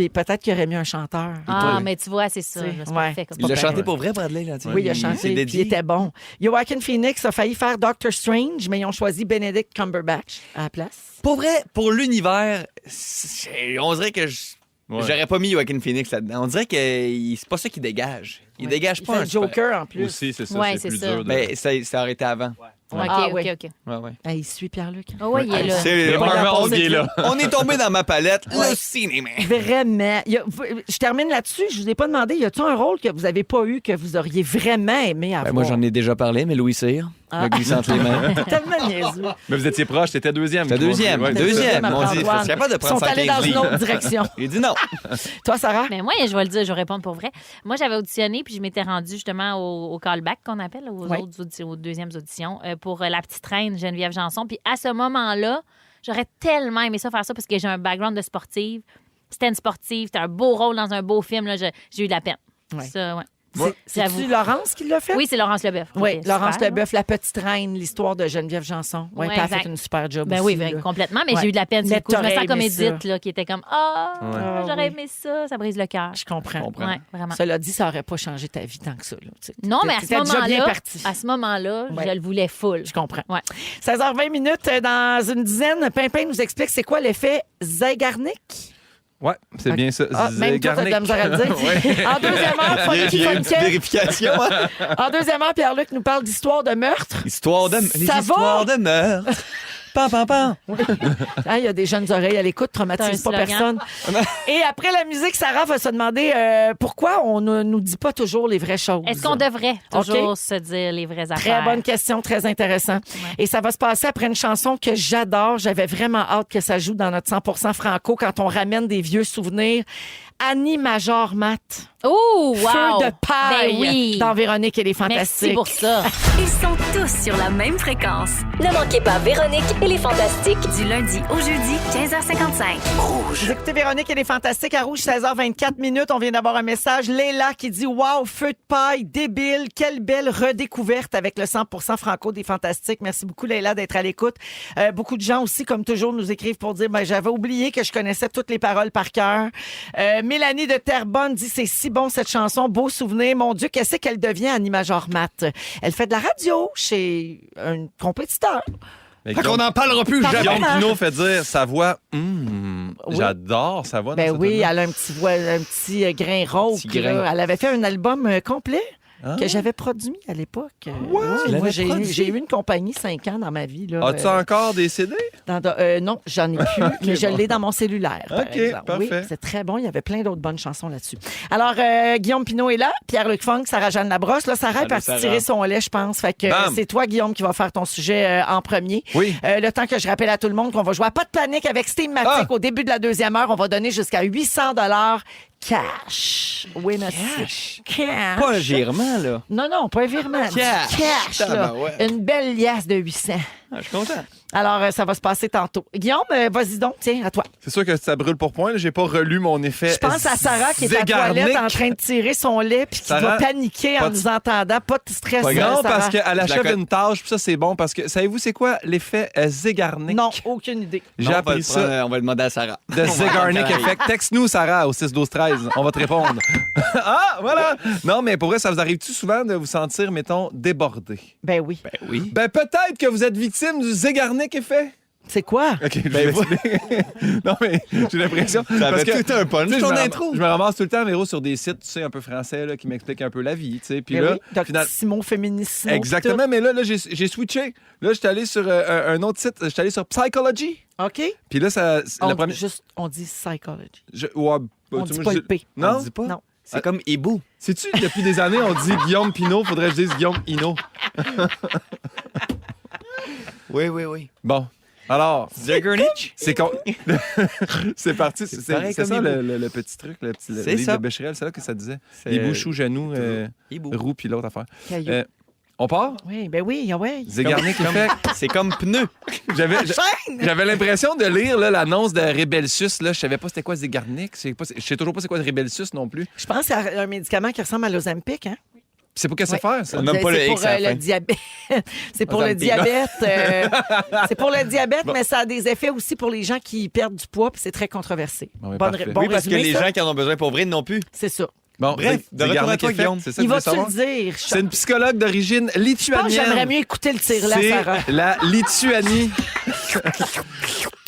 peut-être qu'il aurait mis un chanteur. Ah, mais tu vois, c'est ça. Tu sais, là, c'est ouais. parfait comme Il a ça. chanté pour vrai, Bradley, là. tu sais. Oui, il a s'est chanté, puis il dédié. était bon. Joaquin Phoenix a failli faire Doctor Strange, mais ils ont choisi Benedict Cumberbatch à la place. Pour vrai, pour l'univers, on dirait que Ouais. j'aurais pas mis Joaquin Phoenix là-dedans. On dirait que c'est pas ça qui dégage. Il dégage Il pas fait un le Joker en plus. Aussi, c'est ça, Ouais, c'est c'est plus ça. dur. De... Ben, ça aurait été avant. OK, Ah, OK, oui. OK. Ouais, ouais. Ben, il suit Pierre-Luc. Oh, oui, il est là. C'est- Le on, Marvel, on il est est, là. on est tombé dans ma palette. Le cinéma. Vraiment. Je termine là-dessus. Je vous ai pas demandé, y a-t-il un rôle que vous avez pas eu que vous auriez vraiment aimé avoir? Ben, moi, j'en ai déjà parlé, mais Louis Cyr, le glissant entre les mains. T'es tellement niaiseux. Mais vous étiez proche, t'étais deuxième. C'est deuxième. Ouais, c'est Deuxième. ça. On dit, Antoine. c'est capable de Ils prendre sont allés dans 115 une autre livres. direction. Il dit non. Toi, Sarah? Mais moi, je vais le dire, je vais répondre pour vrai. Moi, j'avais auditionné, puis je m'étais rendue justement au callback qu'on appelle, Oui. aux deuxièmes auditions, pour La Petite Reine, Geneviève Janson. Puis à ce moment-là, j'aurais tellement aimé ça faire ça parce que j'ai un background de sportive. C'était une sportive, c'était un beau rôle dans un beau film. Là, j'ai eu de la peine. Ouais. Ça, ouais. C'est-tu J'avoue. Laurence qui l'a fait? Oui, c'est Laurence Leboeuf. Oui, Ok, Laurence super, Leboeuf, La Petite Reine, l'histoire de Geneviève Janson. Oui, Ouais, puis elle a fait exact. une super job Ben aussi. oui, là. complètement, mais Ouais. j'ai eu de la peine. Mais Du coup, je me t'aurais sens comme aimé Edith, là, qui était comme j'aurais oui. aimé ça brise le cœur. Je comprends. Ouais, vraiment. Cela dit, ça n'aurait pas changé ta vie tant que ça. Là. Non, mais à ce T'étais déjà bien moment-là, parti. je le voulais full. Je comprends. Ouais. 16h20 minutes, dans une dizaine, Pimpin nous explique c'est quoi l'effet Zeigarnik. Ouais, c'est bien ça. Ah, même toi, t'as de la misère à le dire. Ouais. En deuxième heure, Il y a Funky une petite Funky. vérification. Hein? En deuxième heure, Pierre-Luc nous parle d'histoire de meurtre. Histoire de, les Ça va? histoires de meurtre. Pam, pam, pam. Ah, il y a des jeunes oreilles à l'écoute, traumatise C'est pas un personne. Et après la musique, Sarah va se demander pourquoi on ne nous dit pas toujours les vraies choses. Est-ce qu'on devrait toujours OK. se dire les vraies Très affaires? bonne question, très intéressant. Et ça va se passer après une chanson que j'adore. J'avais vraiment hâte que ça joue dans notre 100% franco quand on ramène des vieux souvenirs. Annie Major Matt. Oh, wow! Feu de paille Ben oui. dans Véronique et les Merci Fantastiques. pour ça. Ils sont tous sur la même fréquence. Ne manquez pas Véronique et les Fantastiques. Du lundi au jeudi, 15h55. Vous écoutez Véronique et les Fantastiques à Rouge, 16h24 minutes. On vient d'avoir un message. Léla qui dit « Wow, feu de paille, débile. Quelle belle redécouverte avec le 100% franco des Fantastiques. » Merci beaucoup, Léla, d'être à l'écoute. Beaucoup de gens aussi, comme toujours, nous écrivent pour dire « J'avais oublié que je connaissais toutes les paroles par cœur. » Mélanie de Terrebonne dit « C'est si bon cette chanson, beau souvenir. Mon Dieu, qu'est-ce qu'elle devient, Annie Major Matt? Elle fait de la radio chez un compétiteur. » Mais Fait qu'on n'en parlera plus jamais. Guillaume Pinot fait dire sa voix. Oui. J'adore sa voix. dans Ben cette oui, tune-là. elle a un petit grain rauque. Petit grain. là. Elle avait fait un album complet Ah. que j'avais produit à l'époque. Tu Ouais, l'avais moi, produit? j'ai eu une compagnie 5 ans dans ma vie. Là. As-tu encore des CD? Non, j'en ai plus, mais je l'ai dans mon cellulaire, par OK, exemple. parfait. Oui, c'est très bon. Il y avait plein d'autres bonnes chansons là-dessus. Alors, Guillaume Pinault est là, Pierre-Luc Funk, Sarah-Jeanne Labrosse. Là, Sarah est partie Sarah. tirer son lait, je pense. Fait que Bam. c'est toi, Guillaume, qui va faire ton sujet en premier. Oui. Le temps que je rappelle à tout le monde qu'on va jouer à Pas de panique avec Steam-Matic au début de la deuxième heure. On va donner jusqu'à 800 cash. Oui, monsieur. Cash. Pas un virement, là. Non, pas un virement. Cash. Cash, là. Tabarouette. Une belle liasse de 800. Ah, je suis content. Alors, ça va se passer tantôt. Guillaume, vas-y donc, tiens, à toi. C'est sûr que ça brûle pour point. là. J'ai pas relu mon effet. Je pense à Sarah qui est à la Zegarnik. toilette en train de tirer son lait puis qui Sarah, va paniquer pas en de- nous entendant. Pas de stress, Non, Sarah. parce qu'elle achève D'accord. une tâche, puis ça, c'est bon. Parce que, savez-vous, c'est quoi l'effet Zegarnik? Non, aucune idée. J'ai Non, on va appris le ça prendre, on va le demander à Sarah. de Zegarnik Effect. Texte-nous, Sarah, au 6-12-13. On va te répondre. Ah, voilà! Non, mais pour vrai, ça vous arrive-tu souvent de vous sentir, mettons, débordé? Ben oui. Oui. Ben, peut-être que vous êtes victime du Zegarnik Effect. C'est quoi? OK, je vais expliquer. Non, mais j'ai l'impression. Ça parce avait que, tout un punch, tu sais, ton je me intro. Je me ramasse tout le temps, Véro, sur des sites, tu sais, un peu français, là, qui m'expliquent un peu la vie, tu sais. Puis Ben là, oui, final- Doctissimo, Féminissimo. Exactement, mais là j'ai switché. Là, j'étais allé sur un autre site. J'étais allé sur Psychology. tout. OK? Puis là, ça. On, on dit psychology. Ouais, On tu dit vois, pas je- le P. Non? On dit pas? Non. C'est comme hibou. Sais-tu, depuis des années, on dit Guillaume Pinot. Faudrait que je dise Guillaume Hino. Oui. Bon. Alors, Zagarnik? c'est con... c'est parti. C'est pareil c'est comme ça hibou. le petit truc, le petit C'est livre ça. de Becherel, c'est là que ça disait. C'est, Les bouchous, genoux, hibou. roux, puis l'autre affaire. Caillou. On part? Oui, ben oui, ouais. Zegarnik Effect. C'est comme pneu. J'avais l'impression de lire là, l'annonce de Rebelsus. Là. Je savais pas c'était quoi Zegarnik. Je sais toujours pas c'est quoi Rebelsus non plus. Je pense que c'est un médicament qui ressemble à l'Ozempic, hein? C'est pas qu'est-ce que c'est faire, ça? On nomme pas le C'est X pour à la le fin. diabète. C'est pour le Ozempic. diabète. C'est pour le diabète, mais ça a des effets aussi pour les gens qui perdent du poids, puis c'est très controversé. Bon, oui, parfait. Bon Oui, parce que résumé, les ça? gens qui en ont besoin pour vrai n'ont plus. C'est ça. Bon, Bref, de retour à toi, Effect, Guillaume. c'est ça que Il vous voulez va-tu savoir? le dire? C'est une psychologue d'origine Je pense que lituanienne. j'aimerais mieux écouter le tire-là, Sarah. C'est la Lituanie.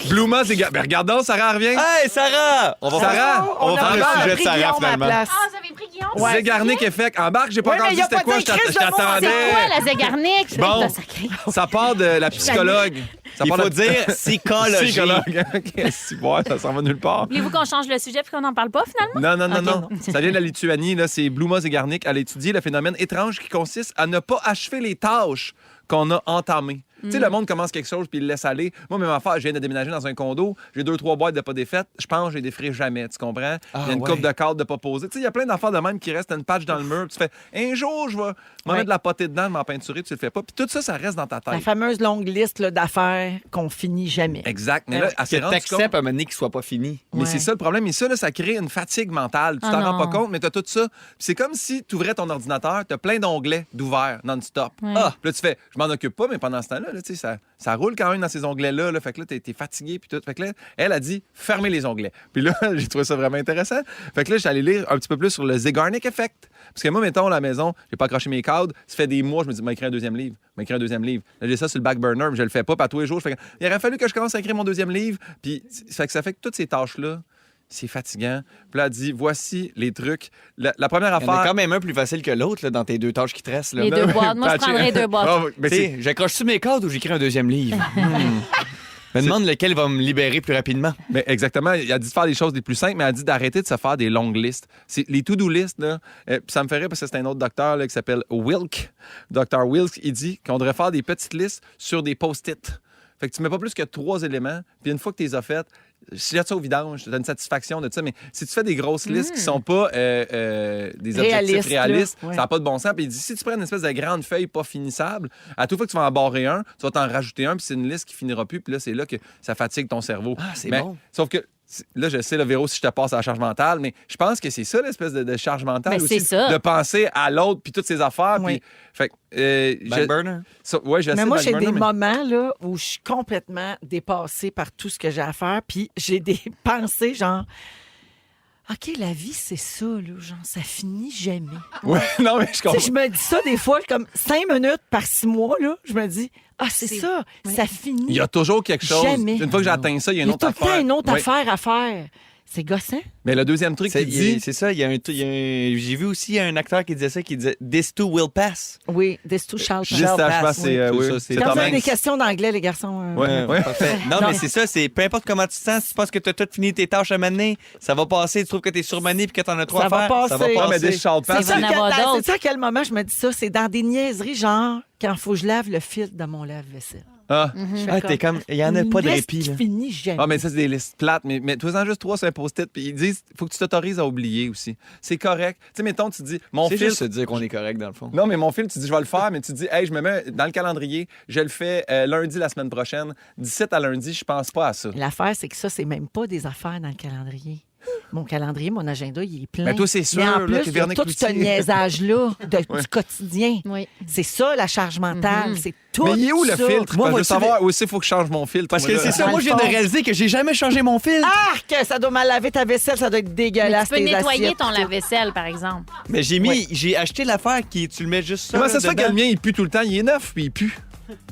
Bluma, c'est... Ben, regardons, Sarah revient. Hey, Sarah! On va Sarah, faire, on va a faire le vraiment sujet de pris Sarah, Guillaume à la finalement. place. Ah, vous avez pris Guillaume? Ouais. Zegarnik Effect. Embarque, j'ai pas Ouais, encore mais dit il a c'était pas quoi. dit Chris de mots, t'attendais. C'est quoi la Zegarnik? Bon. Putain, sacré. Ça part de la psychologue. Ça Il part faut de- dire psychologie. Psychologue. OK, c'est bon, ça s'en va nulle part. Voulez-vous qu'on change le sujet puis qu'on n'en parle pas finalement? Non. Ça vient de la Lituanie. Là, c'est Bluma Zegarnik. Elle a étudié le phénomène étrange qui consiste à ne pas achever les tâches qu'on a entamées. Tu sais, le monde commence quelque chose puis il le laisse aller. Moi, même affaire, je viens de déménager dans un condo. J'ai 2-3 boîtes de pas défaites. Je pense que je les déferai jamais. Tu comprends? Il y a une ouais. coupe de cadres de pas poser. Tu sais, il y a plein d'affaires de même qui restent une patch dans le mur. Tu fais un jour, je vais m'en mettre de la potée dedans, m'en peinturer. Tu le fais pas. Puis tout ça, ça reste dans ta La tête. fameuse longue liste là, d'affaires qu'on finit jamais. Exact. Mais là, elle s'est Que rendue compte- t'acceptes à un moment donné qu'il soit pas fini. Mais Ouais. c'est ça le problème. Et ça, là, ça crée une fatigue mentale. Tu Ah t'en non. rends pas compte, mais tu as tout ça. Puis c'est comme si tu ouvrais ton ordinateur, tu as plein d'onglets d'ouverts non-stop. Ouais. Ah! Puis là, tu fais, je m'en occupe pas, mais pendant ce temps-là, là, tu sais, ça roule quand même dans ces onglets-là. Là. Fait que là, t'es fatigué. Puis tout. Fait que là, elle a dit, fermez les onglets. Puis là, j'ai trouvé ça vraiment intéressant. Fait que là, j'allais lire un petit peu plus sur le Zegarnik Effect. Parce que moi, mettons, à la maison, j'ai pas accroché mes cadres. Ça fait des mois, je me dis, m'a écrit un deuxième livre. Là, j'ai ça sur le back burner, mais je le fais pas. Puis à tous les jours, je fais, il aurait fallu que je commence à écrire mon deuxième livre. Puis ça fait que toutes ces tâches-là, c'est fatigant. Puis là, elle dit, voici les trucs. La première Il y en a affaire... quand même un plus facile que l'autre là, dans tes deux tâches qui te restent. Là. Les deux boîtes. Moi, je Patché. prendrais deux boîtes. Ah, oui, mais Tu c'est- sais, j'accroche-tu mes cadres ou j'écris un deuxième livre? Je me demande lequel va me libérer plus rapidement. Mais exactement. Elle a dit de faire les choses les plus simples, mais elle a dit d'arrêter de se faire des longues listes. C'est les to-do list, là. Puis ça me fait rire parce que c'est un autre docteur là, qui s'appelle Wilk. Dr. Wilk, il dit qu'on devrait faire des petites listes sur des post-it. Fait que tu mets pas plus que 3 éléments, puis une fois que tu les as faites, jette ça au vidange, tu as une satisfaction de ça. Mais si tu fais des grosses listes qui sont pas des objectifs Réalistes, réalistes, là. Ouais. ça n'a pas de bon sens. Puis il dit, si tu prends une espèce de grande feuille pas finissable, à toute fois que tu vas en barrer un, tu vas t'en rajouter un, puis c'est une liste qui finira plus. Puis là, c'est là que ça fatigue ton cerveau. Ah, c'est Mais- bon. Sauf que, là, je sais, le Véro, si je te passe à la charge mentale, mais je pense que c'est ça, l'espèce de charge mentale Mais aussi. c'est ça. De penser à l'autre, puis toutes ses affaires. Oui. Puis, fait que, Back burner. ouais, je Mais sais, moi, back j'ai burner, des mais- moments là, où je suis complètement dépassée par tout ce que j'ai à faire. Puis j'ai des pensées genre, OK, la vie, c'est ça, là. Genre, ça finit jamais. Ouais, non, mais je Tu comprends. sais, je me dis ça des fois, comme 5 minutes par 6 mois, là. Je me dis, ah, c'est ça, ça finit. Il y a toujours quelque chose. Jamais. Une fois que j'atteins ça, il y a Il une y a tout autre le temps affaire. une autre Oui. affaire à faire. C'est gossant. Mais le deuxième truc qu'il dit... C'est ça, il y a un j'ai vu aussi un acteur qui disait ça, qui disait « This too will pass Oui, this too shall pass. Juste à cheval, c'est... Oui, oui, ça, c'est Quand Tom vous avez des Hanks. questions d'anglais, les garçons. Ouais. Parfait. Non, mais c'est ça, c'est peu importe comment tu te sens, si tu penses que tu as tout fini tes tâches à mener, ça va passer, tu trouves que tu es surmané puis que tu en as trop Ça à va faire, passer. ça va Ah, mais passer. des Charles C'est Pass, va en avoir d'autres. C'est à quel moment je me dis ça? C'est dans des niaiseries, genre quand il faut que je lave le filtre de mon lave-vaisselle. Ah. Ah, t'es comme, il y en a pas de Une répit, liste là. qui finit jamais. Ah, mais ça, c'est des listes plates. Mais toi, en juste 3 sur un post-it. Puis ils disent, faut que tu t'autorises à oublier aussi. C'est correct. Tu sais, mettons, tu dis, mon C'est filtre. juste se dire qu'on est correct, dans le fond. Non, mais mon film, tu dis, je vais le faire, mais tu dis, hey, je me mets dans le calendrier, je le fais lundi la semaine prochaine. 17 à lundi, je pense pas à ça. L'affaire, c'est que ça, c'est même pas des affaires dans le calendrier. Mon calendrier, mon agenda, il est plein. Mais toi, c'est sûr, Mais en là, plus, que il y a Véronique tout ce Cloutier- niaisage-là du quotidien. Oui. C'est ça, la charge mentale. C'est tout Mais il est où le ça. filtre? Moi, je veux vois-tu, savoir aussi, il faut que je change mon filtre. Parce moi, que là. c'est ça, Dans moi, le je viens de fond. réaliser que j'ai jamais changé mon filtre. Arc! Ça doit mal laver ta vaisselle, ça doit être Mais dégueulasse. tu peux tes nettoyer assiettes, ton tout. lave-vaisselle, par exemple. Mais j'ai acheté l'affaire qui, tu le mets juste ça. Comment là, ça se fait que dedans. le mien, il pue tout le temps? Il est neuf, puis il pue.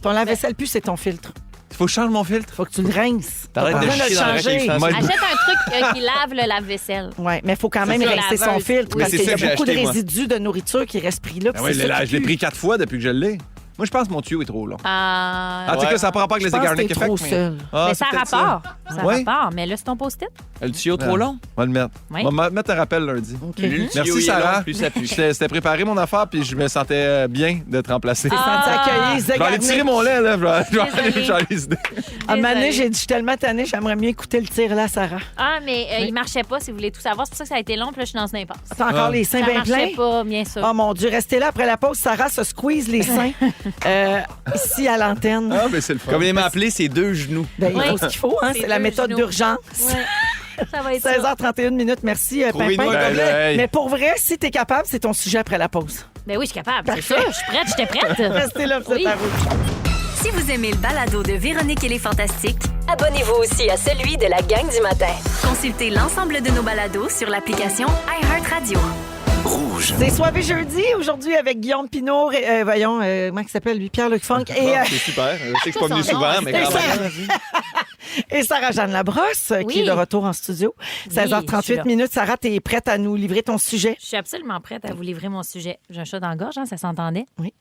Ton lave-vaisselle plus, c'est ton filtre. Il faut que je change mon filtre. Faut que tu le rinces. T'arrêtes T'as de pas besoin chier dans la changer. réchauffe. Moi, Achète un truc qui lave le lave-vaisselle. Oui, mais il faut quand même ça, rincer son laveuse. filtre Oui, parce c'est qu'il y ça a que j'ai beaucoup de acheté, moi. résidus de nourriture qui restent pris là. puis Ah oui, c'est ça qui je l'ai pue. pris 4 fois depuis que je l'ai. Moi, je pense que mon tuyau est trop long. Ah, Ah, tu sais que ça n'a pas rapport avec Je les pense que égarniques t'es trop effect, seul. Ah, mais c'est ça a peut-être rapport. Ça a Oui. rapport. Mais là, c'est ton post-it. Le tuyau trop long? On va le mettre. Oui. On va mettre un rappel lundi. OK. Plus le tuyau, Merci, il est Sarah. long, plus ça pue. C'était préparé mon affaire, puis je me sentais bien d'être remplacé. Sans t'accueillir, Je vais aller tirer mon lait, là. Je vais aller Désolée. changer les idées. À un moment donné, Désolée. j'ai dit, je suis tellement tannée, j'aimerais mieux écouter le tir là, Sarah. Ah, mais il marchait pas, si vous voulez tout savoir. C'est pour ça que ça a été long, puis là, je suis dans une impasse. T'as encore Ah. les seins Ça bien marchait pleins? pas, bien sûr. Oh mon Dieu, restez là après la pause. Sarah se squeeze les seins ici à l'antenne. Ah, mais c'est le fun. Comme il m'a appelé, c'est 2 genoux. Ben, il Oui. faut ce qu'il faut, hein? C'est C'est la deux méthode genoux. d'urgence. Ouais. Ça va être ça. 16h31 minutes. Merci, Trouvez-nous Pimpin. un Ben, gobelet. là, hey. Mais pour vrai, si t'es capable, c'est ton sujet après la pause. Ben oui, je suis capable. C'est Parfait. ça. Je suis prête. J'étais prête. Restez là, vous êtes Oui. à rouge. Si vous aimez le balado de Véronique et les Fantastiques, abonnez-vous aussi à celui de la gang du matin. Consultez l'ensemble de nos balados sur l'application iHeartRadio. C'est Soirée jeudi, aujourd'hui avec Guillaume Pinot, comment il s'appelle lui? Pierre-Luc Funk C'est super. Je sais que je suis pas venu son nom, souvent, mais quand c'est même. et Sarah-Jeanne Labrosse, qui Oui. est de retour en studio. je suis 16h38 là. minutes. Sarah, t'es prête à nous livrer ton sujet? Je suis absolument prête à vous livrer mon sujet. J'ai un chat dans la gorge, hein, ça s'entendait. Oui.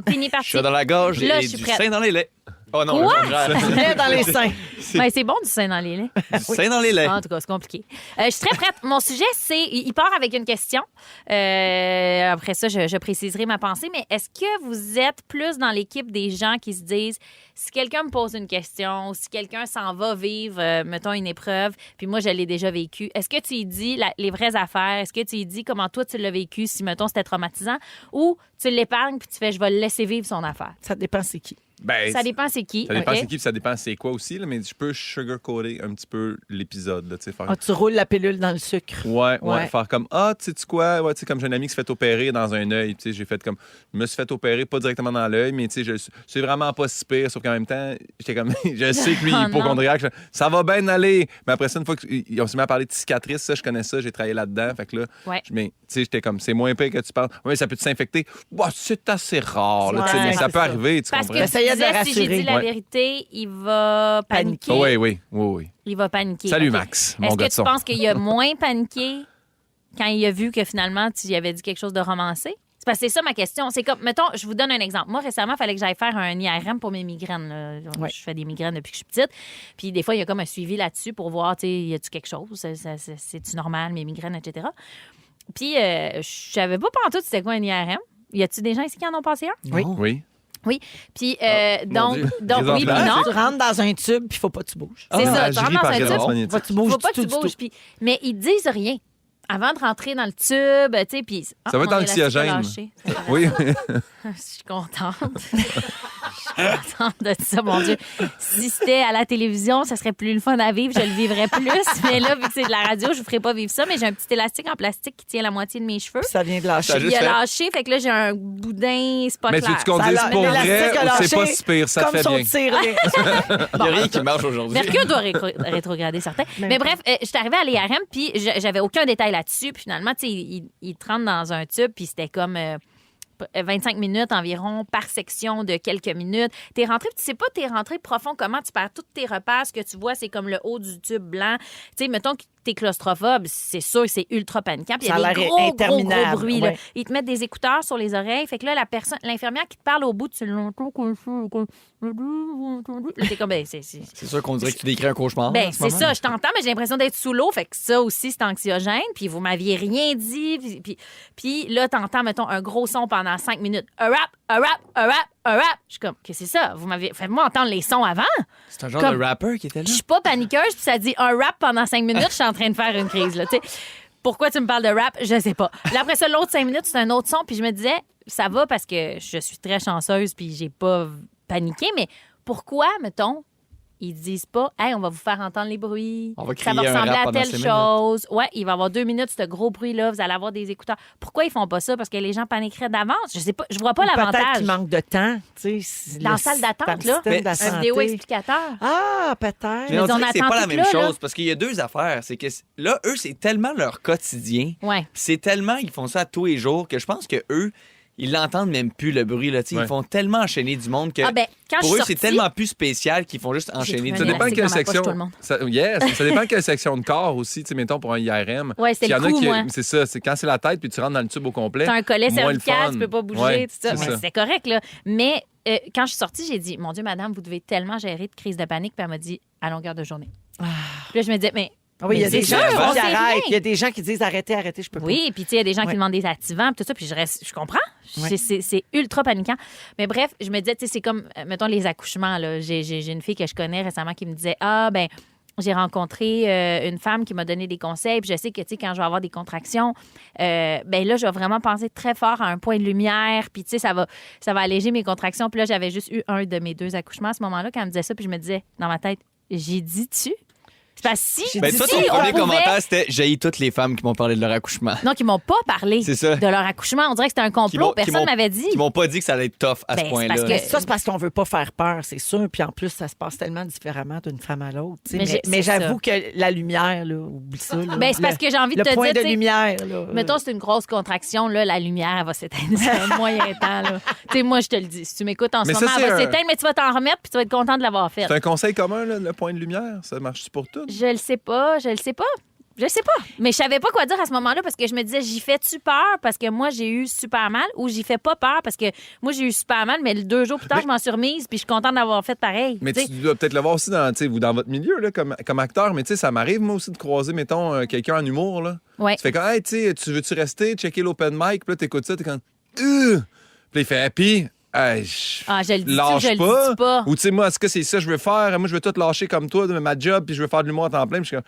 Fini parti. Chat dans la gorge Là, et je suis du prête. sein dans les laits. Oh non, Quoi? le Lait dans les seins. Ben, c'est bon du sein dans les laits. Du sein dans les laits. En tout cas, c'est compliqué. Je suis très prête. Mon sujet, il part avec une question. Après ça, je préciserai ma pensée. Mais est-ce que vous êtes plus dans l'équipe des gens qui se disent, si quelqu'un me pose une question, si quelqu'un s'en va vivre, mettons, une épreuve, puis moi, je l'ai déjà vécu, est-ce que tu lui dis les vraies affaires? Est-ce que tu lui dis comment toi, tu l'as vécu, si, mettons, c'était traumatisant? Ou tu l'épargnes, puis tu fais, je vais le laisser vivre son affaire? Ça dépend c'est qui. Ben, Ça dépend c'est qui. Ça dépend OK? c'est qui, puis ça dépend c'est quoi aussi, là, mais je peux sugarcoater un petit peu l'épisode. Là, tu sais, faire... Ah, tu roules la pilule dans le sucre. Ouais, Ouais. faire comme tu sais quoi, ouais, tu sais, comme j'ai un ami qui se fait opérer dans un œil, tu sais, j'ai fait comme, je me suis fait opérer pas directement dans l'œil, mais tu sais, c'est vraiment pas si pire, sauf qu'en même temps, j'étais comme, je sais que lui, il est Oh, hypochondriaque, ça va bien aller, mais après ça, une fois qu'on s'est mis à parler de cicatrices, ça, je connais ça, j'ai travaillé là-dedans, fait que là, Ouais. mais tu sais, j'étais comme, c'est moins pire que tu penses, ouais, ça peut s'infecter, c'est assez rare, là, tu sais, Ouais, mais ça c'est peut ça. arriver, tu Parce comprends? que tu Essayez de disais, le si j'ai dit la Ouais. vérité, il va paniquer. Oui, oui, oui, oui. Il va paniquer. Salut OK. Max, mon Est-ce gars que de tu son. penses qu'il a moins paniqué quand il a vu que finalement tu y avais dit quelque chose de romancé? C'est parce que c'est ça ma question. C'est comme, mettons, je vous donne un exemple. Moi, récemment, il fallait que j'aille faire un IRM pour mes migraines. Là. Ouais. Je fais des migraines depuis que je suis petite. Puis des fois, il y a comme un suivi là-dessus pour voir, tu sais, y a-tu quelque chose? C'est-tu normal, mes migraines, etc. Puis je savais pas pantoute c'était quoi un IRM. Y a-tu des gens ici qui en ont passé un? Oui. Oui. Oui. Puis mon Dieu. donc oui, puis Présentement, non. Tu rentres dans un tube, puis il faut pas que tu bouges. C'est ça, je tu rentres ris dans par un résonance tube. magnétique. Tu bouges Faut pas du que tu tout, du bouges. tout. Puis, mais ils disent rien. Avant de rentrer dans le tube, tu sais, puis... Ça va être mon élastique a anxiogène. lâché. Oui. Je suis contente. Je suis contente de ça, mon Dieu. Si c'était à la télévision, ça serait plus le fun à vivre, je le vivrais plus. Mais là, vu que c'est de la radio, je ne vous ferais pas vivre ça. Mais j'ai un petit élastique en plastique qui tient la moitié de mes cheveux. Puis ça vient de lâcher. Ça Il juste a fait- lâché, fait que là, j'ai un boudin, c'est pas Mais tu clair. veux qu'on Ça dise l'a- pour vrai l'élastique a ou c'est pas lâché si pire, ça te Comme fait son bien. tirelet. Il n'y a rien qui marche aujourd'hui. Mercure doit rétrograder certains. Mais bref, je suis arrivée à l'IRM, puis j'avais aucun détail là-dessus. Puis finalement, tu sais, il te rentre dans un tube, puis c'était comme 25 minutes environ par section de quelques minutes. T'es rentré, puis tu sais pas, t'es rentré profond comment, tu perds tous tes repères. Ce que tu vois, c'est comme le haut du tube blanc. Tu sais, mettons que t'es claustrophobe, c'est sûr que c'est ultra paniquant. Puis il y Ça a a des l'air gros interminable, bruits. Là. ouais. Ils te mettent des écouteurs sur les oreilles. Fait que là, l'infirmière qui te parle au bout, tu l'entends comme ça. Là, t'es comme, C'est sûr qu'on dirait que tu décris un cauchemar. ben, en ce c'est moment. ça, je t'entends, mais j'ai l'impression d'être sous l'eau. Fait que ça aussi, c'est anxiogène. Puis vous m'aviez rien dit. Puis là, t'entends, mettons, un gros son pendant 5 minutes. Un rap, un rap, un rap, un rap. Je suis comme, qu'est-ce que c'est ça? Vous m'avez. Faites-moi entendre les sons avant. C'est un genre Comme- de rapper qui était là. Je suis pas paniqueuse, puis ça dit un rap pendant 5 minutes, je suis en train de faire une crise, là, tu sais. Pourquoi tu me parles de rap? Je sais pas. Là, après ça, l'autre 5 minutes, c'est un autre son, puis je me disais, ça va parce que je suis très chanceuse, puis j'ai pas paniqué, mais pourquoi, mettons, ils disent pas, hey, on va vous faire entendre les bruits. On va Ça crier va un ressembler rap à pendant telle 5 minutes. chose. Ouais, il va y avoir 2 minutes, ce gros bruit-là, vous allez avoir des écouteurs. Pourquoi ils font pas ça? Parce que les gens paniqueraient d'avance. Je sais pas, je vois pas Peut-être l'avantage. qu'il manque de temps. Tu sais, Dans la salle d'attente, là, système de la un santé. vidéo explicateur. Ah, peut-être. Mais on Mais on dirait que c'est attend pas la tout même là, là. chose parce qu'il y a deux affaires. C'est que là, eux, c'est tellement leur quotidien. Ouais. C'est tellement, ils font ça tous les jours que je pense que eux, ils l'entendent même plus le bruit. Là, tu sais. Ouais. Ils font tellement enchaîner du monde que Ah, ben, quand pour je eux, suis c'est sortie- tellement plus spécial qu'ils font juste enchaîner. trouvé Ça du un dépend monde. de quelle élastique dans ma poche, section. tout le monde. Ça dépend de quelle section de corps aussi. Tu sais, mettons, pour un IRM. Ouais, c'était Il y en le a cou, qui. moi. C'est ça. C'est quand c'est la tête puis tu rentres dans le tube au complet. T'as un collet moins le cervical, fun. tu peux pas bouger, Ouais, tout ça. c'est Mais c'est correct, là. Mais quand je suis sortie, j'ai dit, mon Dieu, madame, vous devez tellement gérer de crise de panique. Puis elle m'a dit, à longueur de journée. Puis là, je me disais, mais. Ah oui, il y a mais des c'est gens sûr, qui on sait arrêtent. rien. Il y a des gens qui disent arrêtez, je peux pas. Oui, puis tu sais, il y a des gens Ouais. qui demandent des activants, puis tout ça, puis je comprends. Ouais. C'est ultra paniquant. Mais bref, je me disais, tu sais, c'est comme, mettons, les accouchements, là. J'ai une fille que je connais récemment qui me disait, ah, ben, j'ai rencontré une femme qui m'a donné des conseils, puis je sais que, tu sais, quand je vais avoir des contractions, ben là, je vais vraiment penser très fort à un point de lumière, puis tu sais, ça va alléger mes contractions. Puis là, j'avais juste eu un de mes 2 accouchements à ce moment-là, quand elle me disait ça, puis je me disais, dans ma tête, j'ai dit-tu? C'est parce que si, Ben, toi, si ton on premier pouvait- commentaire, c'était j'haïs toutes les femmes qui m'ont parlé de leur accouchement. Non, qui m'ont pas parlé C'est ça. de leur accouchement. On dirait que c'était un Qui m'ont- complot. qui Personne m'ont- m'avait dit. Qui m'ont pas dit que ça allait être tough à Ben, ce c'est point-là. parce que- Mais ça, c'est parce qu'on veut pas faire peur, c'est sûr. Puis en plus, ça se passe tellement différemment d'une femme à l'autre. tu sais. Mais c'est j'avoue que la lumière, là, oublie ça. là. Ben, c'est parce que j'ai envie de le te point dire, de tu sais, lumière. Là, mettons, c'est une grosse contraction, là, la lumière, elle va s'éteindre. C'est un moyen temps, là. Tu sais, moi, je te le dis. Si tu m'écoutes en ce Mais ça, moment, elle c'est va un- s'éteindre, mais tu vas t'en remettre puis tu vas être content de l'avoir fait. C'est un conseil commun, là, le point de lumière. Ça marche pour tout? Je le sais pas. Je sais pas. Mais je savais pas quoi dire à ce moment-là parce que je me disais, j'y fais-tu peur parce que moi, j'ai eu super mal ou j'y fais pas peur parce que moi, j'ai eu super mal, mais 2 jours plus tard, Mais- je m'en suis remise puis je suis contente d'avoir fait pareil. Mais Tu sais, tu dois peut-être le voir aussi dans, tu sais, vous, dans votre milieu là, comme acteur. Mais tu sais, ça m'arrive, moi aussi, de croiser, mettons, quelqu'un en humour. Là. Ouais. Tu fais comme, hey, tu sais, tu veux-tu rester, checker l'open mic? Puis là, t'écoutes ça, t'es comme, Puis là, il fait, happy. Hey, Ah, je le dis-tu, lâche je le dis-tu pas? Ou tu sais, moi, est-ce que c'est ça que je veux faire? Moi, je veux tout lâcher comme toi, de ma job, puis je veux faire de l'humour à temps plein. Puis je suis comme,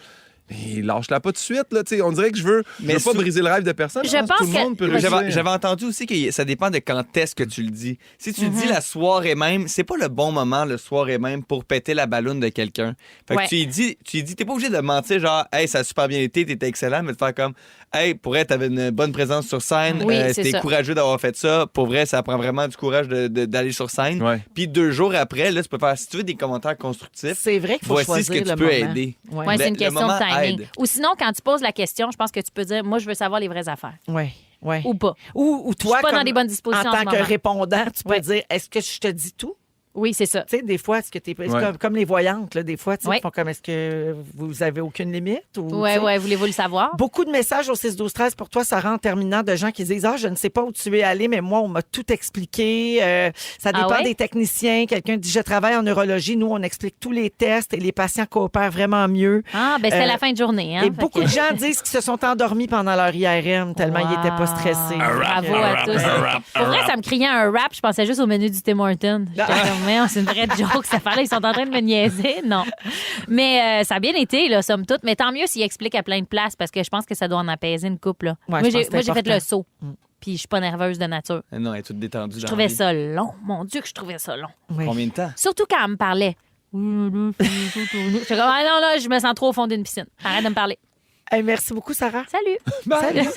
mais lâche-la pas tout de suite, là. Tu sais, on dirait que je veux pas briser le rêve de personne. Je pense pense tout le que- monde peut Mais réussir. J'avais entendu aussi que ça dépend de quand est-ce que tu le dis. Si tu le dis la soirée même, c'est pas le bon moment le soirée même pour péter la balloune de quelqu'un. Fait que Ouais. tu lui dis, t'es pas obligé de mentir genre, hey, ça a super bien été, t'étais excellent, mais de faire comme, hey, pour vrai, t'avais une bonne présence sur scène, Oui, c'est c'était ça. courageux d'avoir fait ça. Pour vrai, ça prend vraiment du courage d'aller sur scène. Ouais. Puis 2 jours après, là, tu peux faire, si tu veux des commentaires constructifs, C'est vrai qu'il faut voici choisir ce que tu le peux moment. aider. Ouais. Ouais, c'est une Le question moment de timing. aide. Ou sinon, quand tu poses la question, je pense que tu peux dire, moi, je veux savoir les vraies affaires. Ouais, ouais. Ou pas. Ou toi, Je suis pas dans comme- des bonnes dispositions en en ce tant que moment. répondant, tu peux Ouais. dire est-ce que je te dis tout? Oui, c'est ça. Tu sais, des fois, est-ce que t'es c'est Ouais. comme les voyantes, là, des fois, tu sais, Ouais. ils font comme est-ce que vous avez aucune limite? Ou, Ouais, tu sais. ouais, voulez-vous le savoir? Beaucoup de messages au 6-12-13 pour toi, Sarah, en terminant, de gens qui disent je ne sais pas où tu es allé, mais moi, on m'a tout expliqué. Ça dépend ouais? des techniciens. Quelqu'un dit je travaille en neurologie. Nous, on explique tous les tests et les patients coopèrent vraiment mieux. Ah, ben c'était Euh, la fin de journée. Hein? Et Fait beaucoup que- de gens disent qu'ils se sont endormis pendant leur IRM tellement ils n'étaient pas stressés. Bravo à tous. Pour vrai, ça me criait un rap. Je pensais juste au menu du Tim Hortons. J'étais comme, mais c'est une vraie joke, cette affaire-là. Ils sont en train de me niaiser. Non. Mais ça a bien été, là, somme toute. Mais tant mieux s'ils expliquent à plein de places parce que je pense que ça doit en apaiser une couple. Là. Ouais, moi, je pense j'ai que c'est fait le important. saut. Puis je suis pas nerveuse de nature. Non, elle est toute détendue. Je trouvais ça long. Mon Dieu, que je trouvais ça long. Oui. Combien de temps? Surtout quand elle me parlait. J'étais comme, ah non, là, je me sens trop au fond d'une piscine. Arrête de me parler. Hey, merci beaucoup, Sarah. Salut! Salut.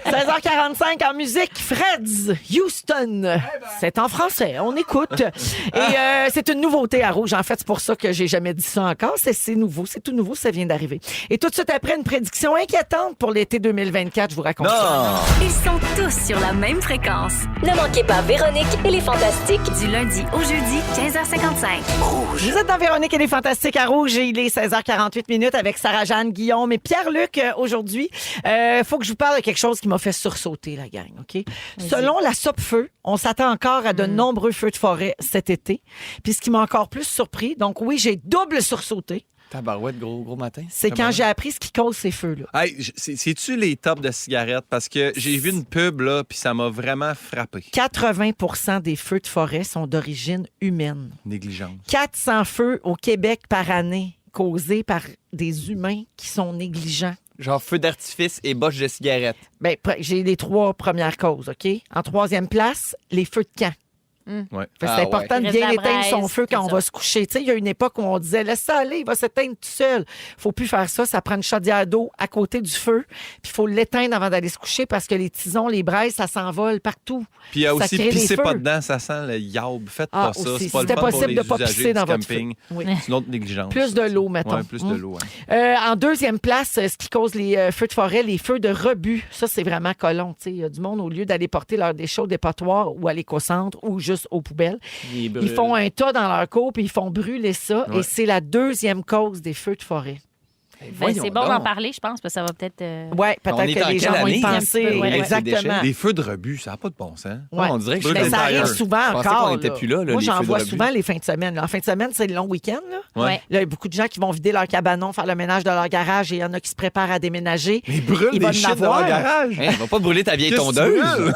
16h45 en musique, Freds, Houston. C'est en français, on écoute. Et c'est une nouveauté à Rouge. En fait, c'est pour ça que j'ai jamais dit ça encore. C'est nouveau, c'est tout nouveau, ça vient d'arriver. Et tout de suite après, une prédiction inquiétante pour l'été 2024, je vous raconte ça. Ils sont tous sur la même fréquence. Ne manquez pas Véronique et les Fantastiques du lundi au jeudi 15h55. Vous êtes dans Véronique et les Fantastiques à Rouge et il est 16h48 minutes avec Sarah-Jeanne, Guillaume et Pierre-Luc aujourd'hui. Faut que je vous parle de quelque chose qui m'a fait sursauter, la gang, OK? Selon la Sopfeu, on s'attend encore à de nombreux feux de forêt cet été. Puis ce qui m'a encore plus surpris, donc oui, j'ai double sursauté, Tabarouette, gros matin. c'est quand j'ai appris ce qui cause ces feux-là. Hey, c'est-tu les tops de cigarettes? Parce que j'ai vu une pub, là, puis ça m'a vraiment frappé. 80% des feux de forêt sont d'origine humaine. Négligence. 400 feux au Québec par année causés par des humains qui sont négligents. Genre feu d'artifice et boche de cigarette. Ben, j'ai les 3 premières causes, OK? En 3e place, les feux de camp. Ouais. Fait que Ah c'est important ouais. de bien Reste la éteindre son braise, feu quand tout on ça. va se coucher. Tu sais, il y a une époque où on disait laisse ça aller, il va s'éteindre tout seul. Faut plus faire ça. Ça prend une chaudière d'eau à côté du feu, puis il faut l'éteindre avant d'aller se coucher parce que les tisons, les braises, ça s'envole partout. Puis il y a Ça aussi crée des pissez feux. pas dedans, ça sent le yaourt. Faites Ah, pas ça. aussi. C'est pas le C'était fun pour possible les de pas usagers pisser dans du votre camping. feu. Oui. C'est une autre négligence. Plus de l'eau, mettons. Ouais, plus de l'eau. En 2e place, ce qui cause les feux de forêt, les feux de rebut. Ça, c'est vraiment colon. Tu sais, il y a du monde, au lieu d'aller porter leurs déchets au dépotoir ou à l'écocentre ou juste aux poubelles, ils font un tas dans leur cour puis ils font brûler ça. Ouais. Et c'est la 2e cause des feux de forêt. Ben, c'est bon d'en parler, je pense, parce que ça va peut-être. Oui, On peut-être est que en les gens quelle vont y année? penser. Ouais, ouais. Exactement. Les feux de rebut, ça n'a pas de bon sens. Ouais. On dirait que je Brûle Mais des ça arrive tires. souvent Je pensais encore. qu'on n'était plus là, Moi, les j'en feux de vois rebut. souvent les fins de semaine. Là. En fin de semaine, c'est le long week-end. Là. Ouais. Ouais. Là, il y a beaucoup de gens qui vont vider leur cabanon, faire le ménage de leur garage et il y en a qui se préparent à déménager. Ils brûlent Il va des en shit dans avoir. leur garage. Hein, va pas brûler ta vieille Qu'est-ce que tu tondeuse. brûles?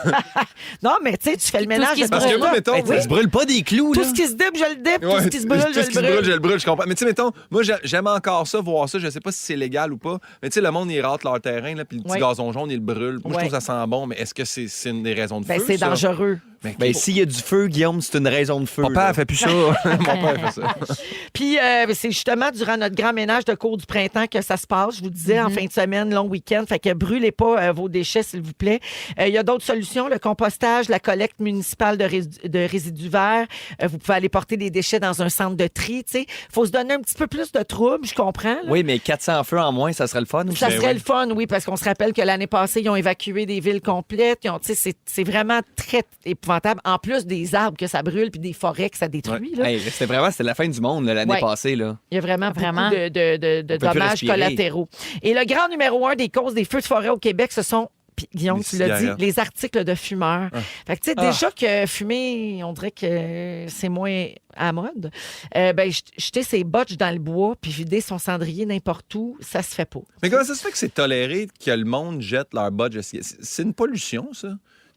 Non, mais tu sais, tu fais le ménage qui de se Parce que moi, mettons, Hey, tu se brûles pas des clous, Tout là. ce qui se dip, je le dip. Tout Ouais, ce qui se brûle, je le brûle. je comprends. Mais tu sais, mettons, moi, j'aime encore ça, voir ça. Je sais pas si c'est légal ou pas. Mais tu sais, le monde, ils rate leur terrain, là, puis le petit Ouais. gazon jaune, ils le brûlent. Moi, je Ouais. trouve que ça sent bon, mais est-ce que c'est une des raisons de Ben, feu? c'est ça? dangereux. Ben, s'il y a du feu, Guillaume, c'est une raison de feu. Mon là. père fait plus ça. Mon père fait ça. Puis, c'est justement durant notre grand ménage de cours du printemps que ça se passe. Je vous disais, en fin de semaine, long week-end. Fait que brûlez pas vos déchets, s'il vous plaît. Il y a d'autres solutions, le compostage, la collecte municipale de résidus verts. Vous pouvez aller porter des déchets dans un centre de tri. Il faut se donner un petit peu plus de trouble, je comprends. là. Oui, mais 400 feux en moins, ça serait le fun aussi. Ça Ben serait oui. le fun, oui, parce qu'on se rappelle que l'année passée, ils ont évacué des villes complètes. C'est vraiment très épouvantable. En plus des arbres que ça brûle puis des forêts que ça détruit. Là. Hey, c'était la fin du monde là, l'année Ouais. passée. Là. Il y a vraiment, Vraiment. beaucoup de peut plus dommages respirer. collatéraux. Et le grand numéro 1 des causes des feux de forêt au Québec, ce sont, puis Guillaume, Les tu l'as dit, cigarettes. les articles de fumeurs. Fait que, tu sais, déjà que fumer, on dirait que c'est moins à la mode. Jeter ses botches dans le bois puis vider son cendrier n'importe où, ça se fait pas. Mais comment ça se fait que c'est toléré que le monde jette leur botch de cigarette? C'est une pollution, ça.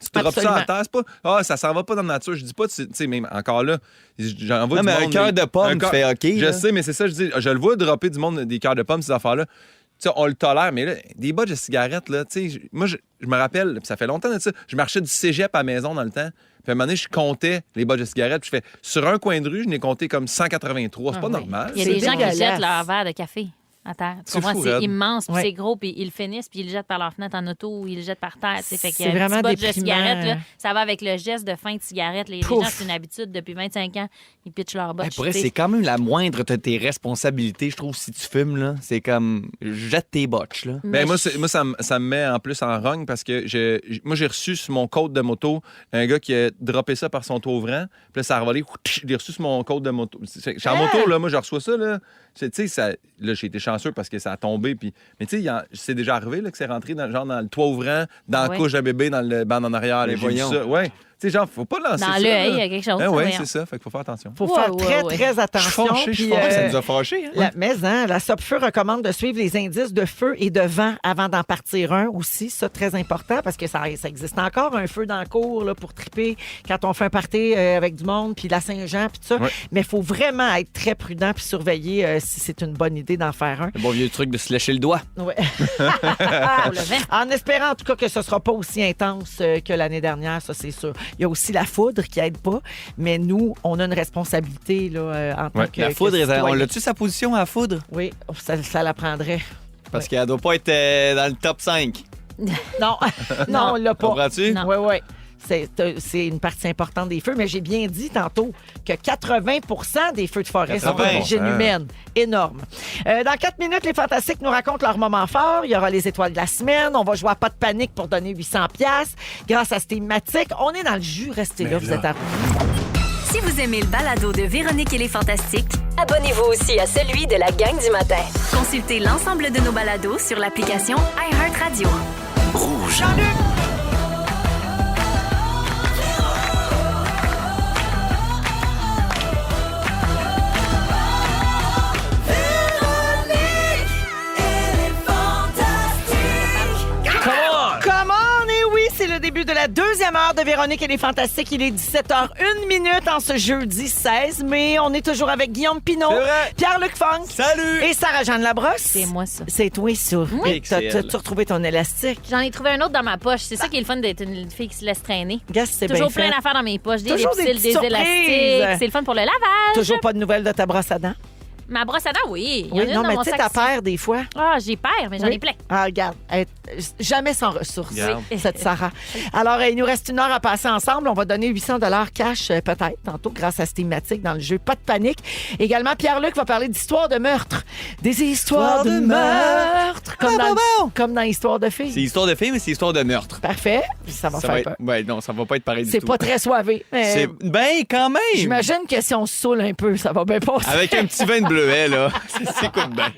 Tu droppes ça à Absolument. terre, c'est pas. Ah, ça s'en va pas dans la nature. Je dis pas, tu sais, même encore là, j'en vois Non, du mais un monde. cœur de pomme, un tu cœur- fais OK. Je là. sais, mais c'est ça, je dis. Je le vois dropper du monde des cœurs de pomme, ces affaires-là. Tu sais, on le tolère, mais là, des botches de cigarettes, là, tu sais, moi, je me rappelle, puis ça fait longtemps de ça, je marchais du cégep à la maison dans le temps. Puis à un moment donné, je comptais les botches de cigarettes. Puis je fais, sur un coin de rue, je n'ai compté comme 183. C'est pas oui. normal. Il y a C'est des gens qui dégueulasse. jettent leur verre de café à terre. Tu C'est comprends? fou, C'est raide. immense, puis Ouais. c'est gros, puis ils le finissent, puis ils le jettent par leur fenêtre en auto ou ils le jettent par terre. tu sais. Fait que C'est vraiment un petit botch de déprimant. cigarette, là, ça va avec le geste de fin de cigarette. Les Pouf. gens, c'est une habitude. Depuis 25 ans, ils pitchent leur Hey, botch. pour vrai, tu sais. c'est quand même la moindre de tes responsabilités, je trouve, si tu fumes. Là. C'est comme, jette tes botches. Là. Ben, moi, ça me met en plus en rogne parce que moi, j'ai reçu sur mon code de moto un gars qui a droppé ça par son toit ouvrant. Puis là, ça a revolé. Je l'ai reçu sur mon code de moto. Je suis en moto, là, moi, je reçois ça. Là, tu sais, là, j'ai été chanceux parce que ça a tombé. Puis, mais tu sais, c'est déjà arrivé là, que c'est rentré dans le toit ouvrant, dans la Ouais. couche à bébé, dans le banc en arrière. Mais Là, j'ai vu voyons. ça. Ouais. Tu sais, genre, faut pas lancer Dans ça. l'œil, il y là. a quelque chose. Ah, ouais, voyons. c'est ça. Fait qu'il faut faire attention. Faut Ouais, faire ouais, très, ouais. très attention. fâché, je suis Puis, fâché. Ça nous a fâchés. Hein? La Sopfeu recommande de suivre les indices de feu et de vent avant d'en partir un aussi. Ça, très important parce que ça existe encore un feu dans le cour là, pour triper quand on fait un party avec du monde, puis la Saint-Jean, puis tout ça. Ouais. Mais il faut vraiment être très prudent puis surveiller si c'est une bonne idée d'en faire un. Le bon vieux truc de se lécher le doigt. Ouais. Pour le vent. En espérant en tout cas que ce ne sera pas aussi intense que l'année dernière, ça c'est sûr. Il y a aussi la foudre qui aide pas, mais nous, on a une responsabilité là, en tant Ouais. que La foudre, que on citoyen. l'a-tu sa position à la foudre? Oui, ça la prendrait. Parce qu'elle doit pas être dans le top 5. Non, non, on l'a pas. Comprends-tu? Non. Oui, oui. C'est une partie importante des feux, mais j'ai bien dit tantôt que 80 des feux de forêt sont 80. d'origine humaine. Énorme. Dans 4 minutes, les Fantastiques nous racontent leur moment fort. Il y aura les étoiles de la semaine. On va jouer à Pas de panique pour donner 800 pièces grâce à cette thématique. On est dans le jus. Restez là, vous êtes à Si vous aimez le balado de Véronique et les Fantastiques, abonnez-vous aussi à celui de la gang du matin. Consultez l'ensemble de nos balados sur l'application iHeartRadio. Rouge. Come on! Et oui, c'est le début de la deuxième heure de Véronique et les Fantastiques. Il est 17h01 en ce jeudi 16 mai. On est toujours avec Guillaume Pinault, C'est vrai. Pierre-Luc Funk Salut! et Sarah-Jeanne Labrosse. C'est moi, ça. C'est toi, ça. Oui. T'as-tu retrouvé ton élastique? J'en ai trouvé un autre dans ma poche. C'est ça qui est le fun d'être une fille qui se laisse traîner. Gars, c'est bien Toujours fait. plein d'affaires dans mes poches. Des Toujours des lipsils, des petites surprises. élastiques. C'est le fun pour le lavage. Toujours pas de nouvelles de ta brosse à dents? Ma brosse à dents, oui. Il y en a Oui, une non, dans mais mon tu sais, sac ta ici. paire, des fois. Ah, j'ai peur, mais j'en Oui. ai plein. Ah, regarde, jamais sans ressources, Regarde. cette Sarah. Alors, il nous reste une heure à passer ensemble. On va donner 800 cash, peut-être, tantôt, grâce à cette thématique dans le jeu Pas de panique. Également, Pierre-Luc va parler d'histoires de meurtre. Des histoires de meurtre. Comme dans Histoire de C'est filles. histoire de filles, mais c'est histoire de meurtre. Parfait. Ça va faire peur. Ouais, non, ça va pas être pareil du C'est tout. pas très soivé. mais C'est ben quand même. J'imagine que si on se saoule un peu, ça va bien passer. Avec un petit vin de bleuet là, c'est cool bien.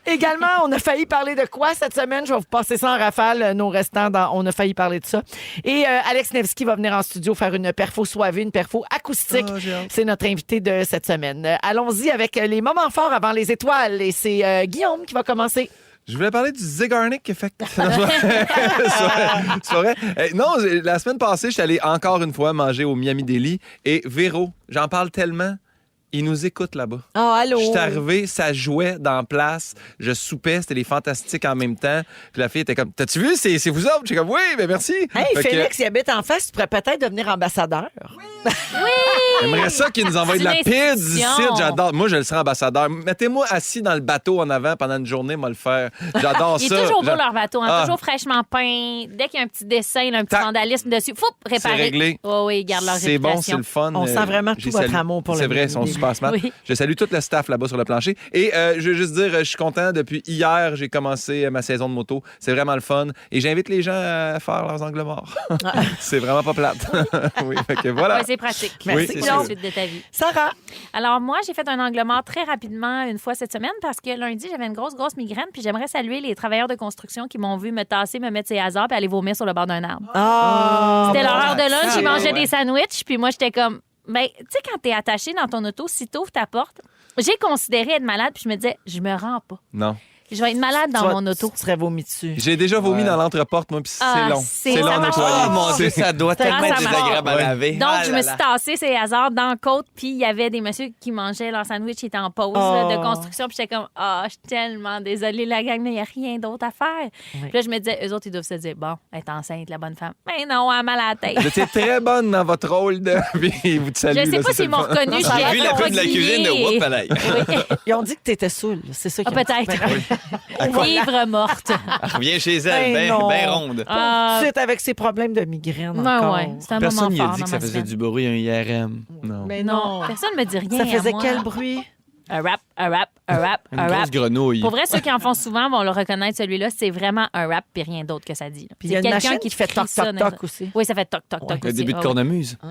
Également, on a failli parler de quoi cette semaine? Je vais vous passer ça en rafale, nos restants dans On a failli parler de ça. Et Alex Nevsky va venir en studio faire une perfo soivée, une perfo acoustique. C'est notre invité de cette semaine. Allons-y avec les moments forts avant les étoiles. Et c'est Guillaume qui va commencer. Je voulais parler du Zygarnik effect. Non, c'est pas vrai. Non, la semaine passée, j'étais allé encore une fois manger au Miami Deli et Véro, j'en parle tellement. Il nous écoute là-bas. Oh, allô? Je suis arrivé, ça jouait dans la place. Je soupais, c'était les Fantastiques en même temps. Puis la fille était comme, t'as-tu vu, c'est vous autres? J'étais comme, oui, ben merci. Hey, Fait que Félix, il habite en face. Tu pourrais peut-être devenir ambassadeur. J'aimerais ça qu'ils nous envoient de la C'est une pizza institution. ici. J'adore. Moi, je le serai ambassadeur. Mettez-moi assis dans le bateau en avant pendant une journée, moi le faire. J'adore Il ça. est toujours beau J'a- leur bateau, hein, Ah. toujours fraîchement peint. Dès qu'il y a un petit dessin, là, un petit Tac. vandalisme dessus, fou, réparé. C'est réglé. Oh, oui, ils gardent leur C'est bon, réputation. c'est le fun. On sent vraiment J'ai tout votre salué- amour pour le C'est vrai, ils sont Miami super smart. Oui. Je salue tout le staff là-bas sur le plancher. Et je veux juste dire, je suis content. Depuis hier, j'ai commencé ma saison de moto. C'est vraiment le fun. Et j'invite les gens à faire leurs angles morts. C'est vraiment pas plate. Oui, fait que voilà. Ouais, c'est pratique. Merci, pour Guillaume. la suite de ta vie. Sarah. Alors, moi, j'ai fait un angle mort très rapidement une fois cette semaine parce que lundi, j'avais une grosse migraine. Puis j'aimerais saluer les travailleurs de construction qui m'ont vu me tasser, me mettre ces hasards puis aller vomir sur le bord d'un arbre. C'était leur heure de lunch, ils mangeaient des sandwichs. Puis moi, j'étais comme, ben, tu sais, quand t'es attaché dans ton auto, si t'ouvres ta porte, j'ai considéré être malade. Puis je me disais, je me rends pas. Non. Je vais être malade dans mon auto. Tu serais vomi dessus. J'ai déjà vomi dans l'entreporte, moi, puis Ah, c'est long. c'est- C'est long ça à marche nettoyer. pas. Oh mon Dieu, ça doit tellement être ça marche. désagréable à Ouais. laver. Donc, Ah je là me suis là. tassée ces hasards dans la côte, puis il y avait des messieurs qui mangeaient leur sandwich, ils étaient en pause là, de construction, puis j'étais comme, je suis tellement désolée, la gang, mais il n'y a rien d'autre à faire. Puis là, je me disais, eux autres, ils doivent se dire, bon, elle est enceinte, la bonne femme. Mais non, elle a mal à la tête. Vous étiez très bonne dans votre rôle de. Puis vous te saluez. Je sais là, pas c'est s'ils le m'ont fun. reconnu. J'ai vu la pub de la cuisine de Whoop, pareil. Ils ont dit que tu étais saoul. C'est ça qu'ils ont dit. Peut-être. Ivre morte. Elle revient chez elle, Ben non. ben ronde. Tout de suite avec ses problèmes de migraine Ouais, encore. ouais, c'est un Personne moment n'y a fort dit dans que ça ma faisait semaine. du bruit, un IRM. Non. Mais Non, non. personne ne me dit rien. Ça faisait à moi. quel bruit? Un rap, un rap, un rap, Une un grosse rap. grenouille. Pour vrai, ceux qui en font souvent vont le reconnaître, celui-là. C'est vraiment un rap puis rien d'autre que ça dit. là. Puis il y a C'est une quelqu'un machine qui fait crie toc, ça toc, dans les- toc aussi. Oui, ça fait toc, toc, toc Le aussi. début de Ah, cornemuse. oui.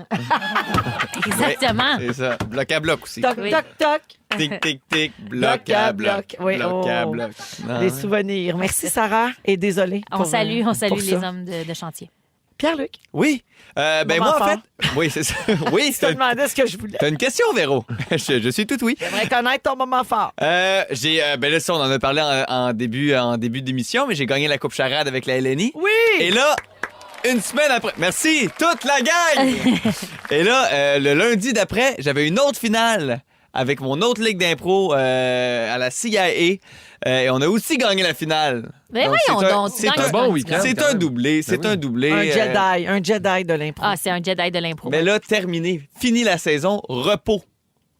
Exactement. C'est ça. Bloc à bloc aussi. Toc, Oui. toc, toc. Tic, tic, tic. Bloc à bloc. Oui, Bloc à oh. bloc. Non, Des ouais. souvenirs. Merci, Sarah. Et désolé. On salue pour les ça. hommes de chantier. Pierre-Luc, Oui. Ben Moment moi, en fort. fait. Oui, c'est ça. Oui, je te demandais ce que je voulais. t'as une question, Véro. Je suis tout oui. J'aimerais connaître ton moment fort. Ben là, ça, on en a parlé en début d'émission, mais j'ai gagné la Coupe Charade avec la LNI. Oui! Et là, une semaine après. Merci, toute la gang! Et là, le lundi d'après, j'avais une autre finale avec mon autre ligue d'impro à la CIA. Et on a aussi gagné la finale. Mais Donc, voyons c'est un- donc, tu c'est gagnes un pas bon le week-end. dimanche. C'est un doublé, c'est un doublé. Un Jedi de l'impro. Ah, c'est un Jedi de l'impro. Mais là, terminé. Fini la saison. Repos.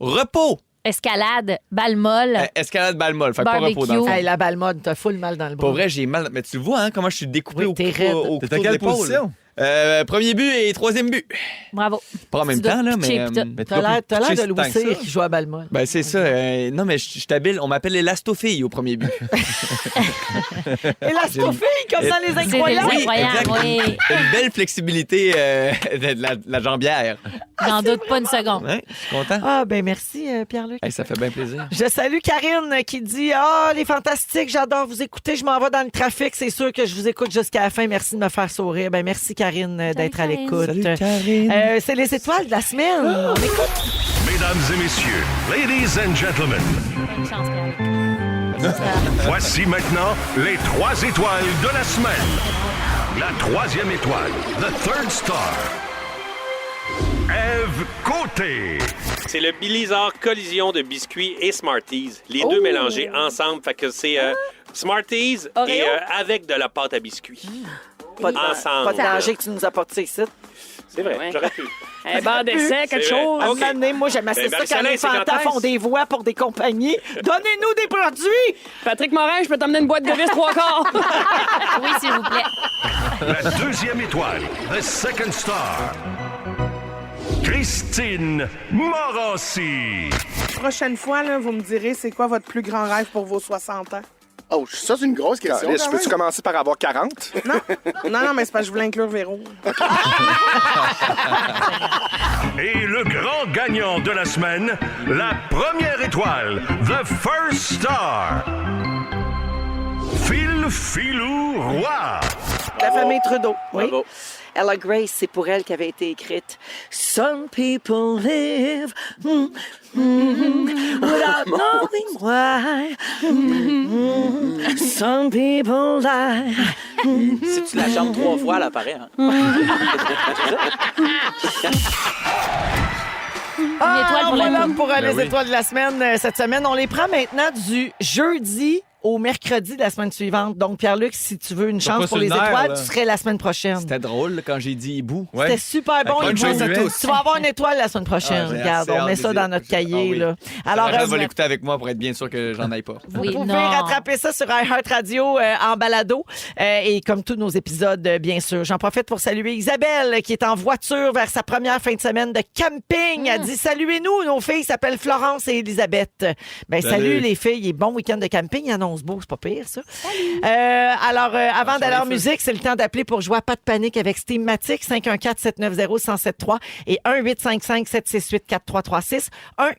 Repos. Escalade, balle molle. Escalade balle molle. Fait que pas repos dans le fond. Hey, la balle mode, t'as full mal dans le bras. Pour vrai, j'ai mal. Mais tu le vois, hein, comment je suis découpé Oui, t'es raide. au T'es couteau à de quelle l'épaule. position? Premier but et troisième but. Bravo. Pas en même Tu dois temps, là, pitcher mais. pis tout. Mais T'as l'air pitcher de Louis tant que ça. Cyr qui joue à balle molle. Ben, c'est ça. Non, mais je suis habile. On m'appelle l'élastofille au premier but. Et la fille comme dans les C'est des incroyables. incroyables, exact. oui. Une belle flexibilité de la jambière. J'en doute pas une seconde. Ouais, je suis content. Ah, ben merci, Pierre-Luc. Hey, ça fait bien plaisir. Je salue Karine qui dit les fantastiques, j'adore vous écouter. Je m'en vais dans le trafic. C'est sûr que je vous écoute jusqu'à la fin. Merci de me faire sourire. Ben, merci, Karine, d'être à Karine. l'écoute. Salut, Karine. C'est les étoiles de la semaine. On écoute. Mesdames et messieurs, ladies and gentlemen, Bonne chance, Pierre. voici maintenant les 3 étoiles de la semaine. La 3e étoile, the third star. Ève Côté. C'est le Blizzard collision de biscuits et Smarties. Les deux mélangés ensemble. Fait que c'est Smarties et avec de la pâte à biscuits. Pas de, Ensemble. pas de danger que tu nous apportes ça ici. C'est vrai, Ouais. j'aurais pu. Un banc d'essai, quelque C'est vrai. chose. À un OK. moment donné, moi, j'aime assez Ben, ça quand Marie-Soleil, les c'est quand fantas est-ce? font des voix pour des compagnies. Donnez-nous des produits! Patrick Morin, je peux t'emmener une boîte de vis 3/4. Oui, s'il vous plaît. La 2e étoile, the second star. Christine Morancy. Prochaine fois, là, vous me direz c'est quoi votre plus grand rêve pour vos 60 ans? Oh, ça, c'est une grosse question. Caliste, Peux-tu commencer par avoir 40? Non, mais c'est parce que je voulais inclure Véro. Et le grand gagnant de la semaine, la première étoile, the first star. Phil Filou Roy. La famille Trudeau. Oui. Bravo. Ella Grace, c'est pour elle qu'avait été écrite Some people live without knowing why. Some people die. Si tu la chantes 3 fois, elle apparaît. Hein? Ah, étoile pour la voilà toune. pour les oui. étoiles de la semaine cette semaine. On les prend maintenant du jeudi au mercredi de la semaine suivante. Donc, Pierre-Luc, si tu veux une Pas chance sur pour le les nerf, étoiles, là. tu serais la semaine prochaine. C'était drôle là, quand j'ai dit hibou. Ouais. C'était super bon. Bonne les chance à boys. tous. Tu vas avoir une étoile la semaine prochaine. Ah, j'ai Regarde, assez on met hâte ça de dans dire. notre cahier. Ah oui. Là. Alors, Alors, va l'écouter avec moi pour être bien sûr que j'en aille pas. vous Oui, pouvez non. rattraper ça sur iHeartRadio en balado et comme tous nos épisodes, bien sûr. J'en profite pour saluer Isabelle qui est en voiture vers sa première fin de semaine de camping. Elle dit saluez-nous, nos filles s'appellent Florence et Elisabeth. Ben salut les filles et bon week-end de camping. Il annonce beau, c'est pas pire ça. Avant d'aller en musique, c'est le temps d'appeler pour jouer à Pas de panique avec Steamatic 514-790-1073 et 1-855-768-4336.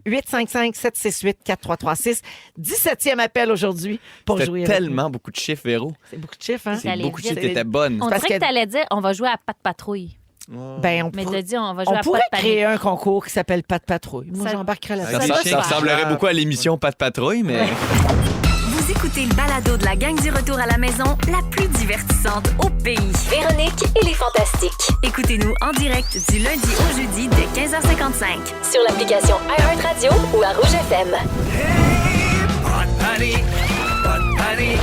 1-855-768-4336. 17e appel aujourd'hui pour C'était jouer avec tellement beaucoup de chiffres, Véro. c'est beaucoup de chiffres, hein? C'est allait beaucoup de vite. chiffres. T'étais bonne. On parce dirait que que- t'allais dire, on va jouer à pas de patrouille. Ben, on Mais pourrait, t'as dit, on va jouer on à pourrait pas de panique. créer un concours qui s'appelle Pas de patrouille. Moi, Ça- j'embarquerai Ça, là-dedans. doit se ça faire. ressemblerait beaucoup à l'émission Pas de patrouille, mais Vous écoutez le balado de la gang du retour à la maison, la plus divertissante au pays. Véronique et les Fantastiques. Écoutez-nous en direct du lundi au jeudi dès 15h55 sur l'application iHeartRadio ou à Rouge FM. Pas de panique, pas de panique,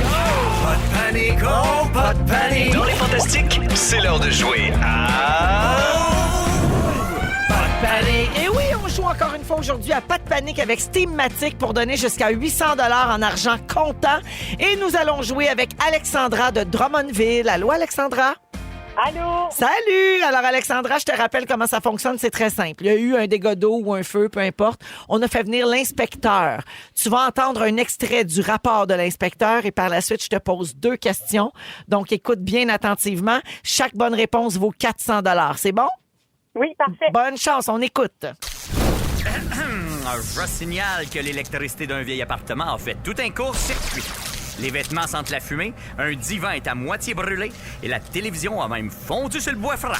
pas de panique, oh, pas de panique. Dans les fantastiques, c'est l'heure de jouer à... Et oui, on joue encore une fois aujourd'hui à Pas de panique avec Steamatic pour donner jusqu'à 800 $ en argent comptant. Et nous allons jouer avec Alexandra de Drummondville. Allô, Alexandra? Allô? Salut! Alors, Alexandra, je te rappelle comment ça fonctionne. C'est très simple. Il y a eu un dégât d'eau ou un feu, peu importe. On a fait venir l'inspecteur. Tu vas entendre un extrait du rapport de l'inspecteur et par la suite, je te pose 2 questions. Donc, écoute bien attentivement. Chaque bonne réponse vaut 400 $. C'est bon? Oui, parfait. Bonne chance, on écoute. Je signale que l'électricité d'un vieil appartement a fait tout un court-circuit. Les vêtements sentent la fumée, un divan est à moitié brûlé et la télévision a même fondu sur le bois franc.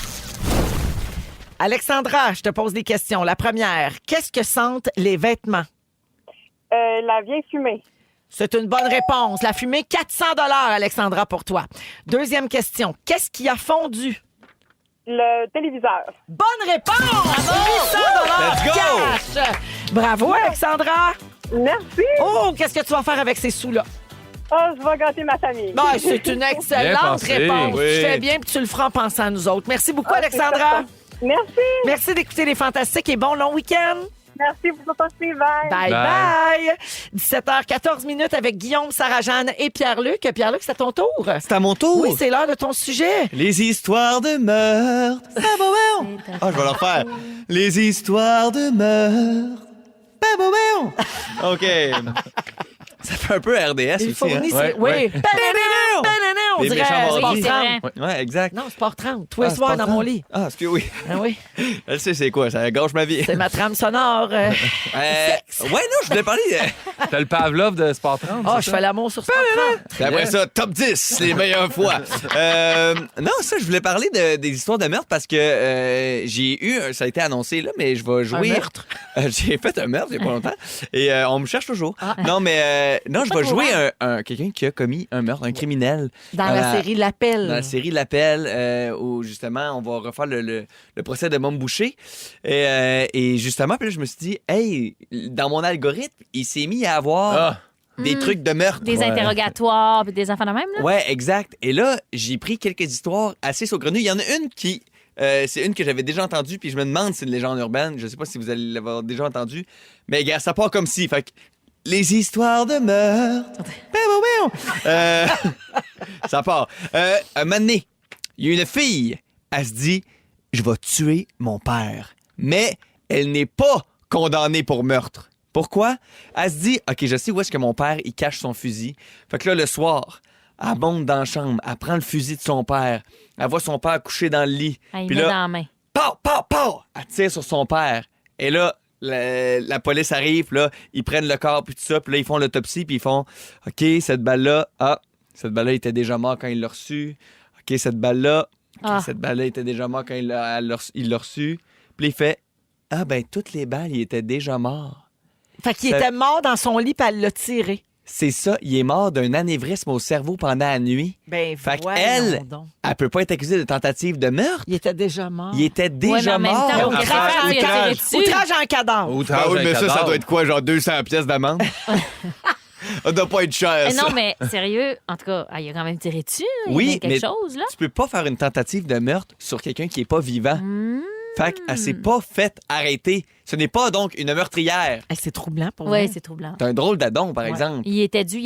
Alexandra, je te pose des questions. La première, qu'est-ce que sentent les vêtements? La vieille fumée. C'est une bonne réponse. La fumée, 400 $, Alexandra, pour toi. Deuxième question, qu'est-ce qui a fondu? Le téléviseur. Bonne réponse! 800 Let's go! cash! Bravo, Alexandra! Merci. Oh, qu'est-ce que tu vas faire avec ces sous-là? Oh, je vais gâter ma famille. Ben, c'est une Bien excellente pensé, réponse. oui. Tu fais bien puis tu le feras en pensant à nous autres. Merci beaucoup, Alexandra. Merci. Merci d'écouter les Fantastiques et bon long week-end. Merci pour votre bye. Bye bye. 17h14 minutes avec Guillaume, Sarah-Jeanne et Pierre-Luc. Pierre-Luc, c'est à ton tour. C'est à mon tour? Oui, c'est l'heure de ton sujet. Les histoires de meurtre. Ah, je vais leur faire. Les histoires de meurtre. OK. Ça fait un peu RDS Il aussi. fournit, Hein? oui. On Les dirait méchants Sport mordis. 30. Ouais, exact. Non, Sport 30. Tous les soirs dans mon lit. Ah, est-ce que oui? Ah oui. Je sais c'est quoi, ça gâche ma vie. C'est ma trame sonore. Ouais, non, je voulais parler T'as le Pavlov de Sport 30? Oh, je fais l'amour sur Sport 30. Puis après ça, top 10, les meilleures fois. Non, ça, je voulais parler des histoires de meurtre parce que j'ai eu, ça a été annoncé là, mais je vais jouer. Un meurtre? J'ai fait un meurtre il n'y a pas longtemps et on me cherche toujours. Non, mais non, je vais jouer quelqu'un qui a commis un meurtre, un criminel. Dans la série L'Appel. Dans la série L'Appel, où justement, on va refaire le procès de Mom Boucher. Et justement, puis là, je me suis dit, hey, dans mon algorithme, il s'est mis à avoir des trucs de meurtre. Des interrogatoires, puis des enfants de même, là. Ouais, exact. Et là, j'ai pris quelques histoires assez saugrenues. Il y en a une qui... c'est une que j'avais déjà entendue, puis je me demande si c'est une légende urbaine. Je sais pas si vous allez l'avoir déjà entendue. Mais gars, ça part comme si. Fait que les histoires de meurtre. Ça part. Un moment donné, il y a une fille. Elle se dit, je vais tuer mon père. Mais elle n'est pas condamnée pour meurtre. Pourquoi? Elle se dit, OK, je sais où est-ce que mon père, il cache son fusil. Fait que là, le soir, elle monte dans la chambre, elle prend le fusil de son père, elle voit son père couché dans le lit. Elle Puis met là, dans la main. pow, pow, pow! Elle tire sur son père. Et là, la police arrive, là, ils prennent le corps, puis tout ça, puis là, ils font l'autopsie, puis ils font, OK, cette balle-là, était déjà mort quand il l'a reçue. OK, cette balle-là, cette balle-là était déjà mort quand il l'a reçue. Puis il fait, ben, toutes les balles, il était déjà mort. Fait qu'il était mort dans son lit, puis elle l'a tiré. C'est ça, il est mort d'un anévrisme au cerveau pendant la nuit. Ben, fait qu'elle, elle peut pas être accusée de tentative de meurtre. Il était déjà mort. Il était déjà mort. Outrage en cadavre. Mais ça doit être quoi, genre 200 pièces d'amende? Ça doit pas être cher, ça. Non, mais sérieux, en tout cas, il a quand même tiré dessus. Oui, il y a quelque chose, là. Tu peux pas faire une tentative de meurtre sur quelqu'un qui est pas vivant. Fait qu'elle s'est pas faite arrêter. Ce n'est pas donc une meurtrière. C'est troublant pour Oui, c'est troublant. C'est un drôle d'adon, par exemple. Il était dû,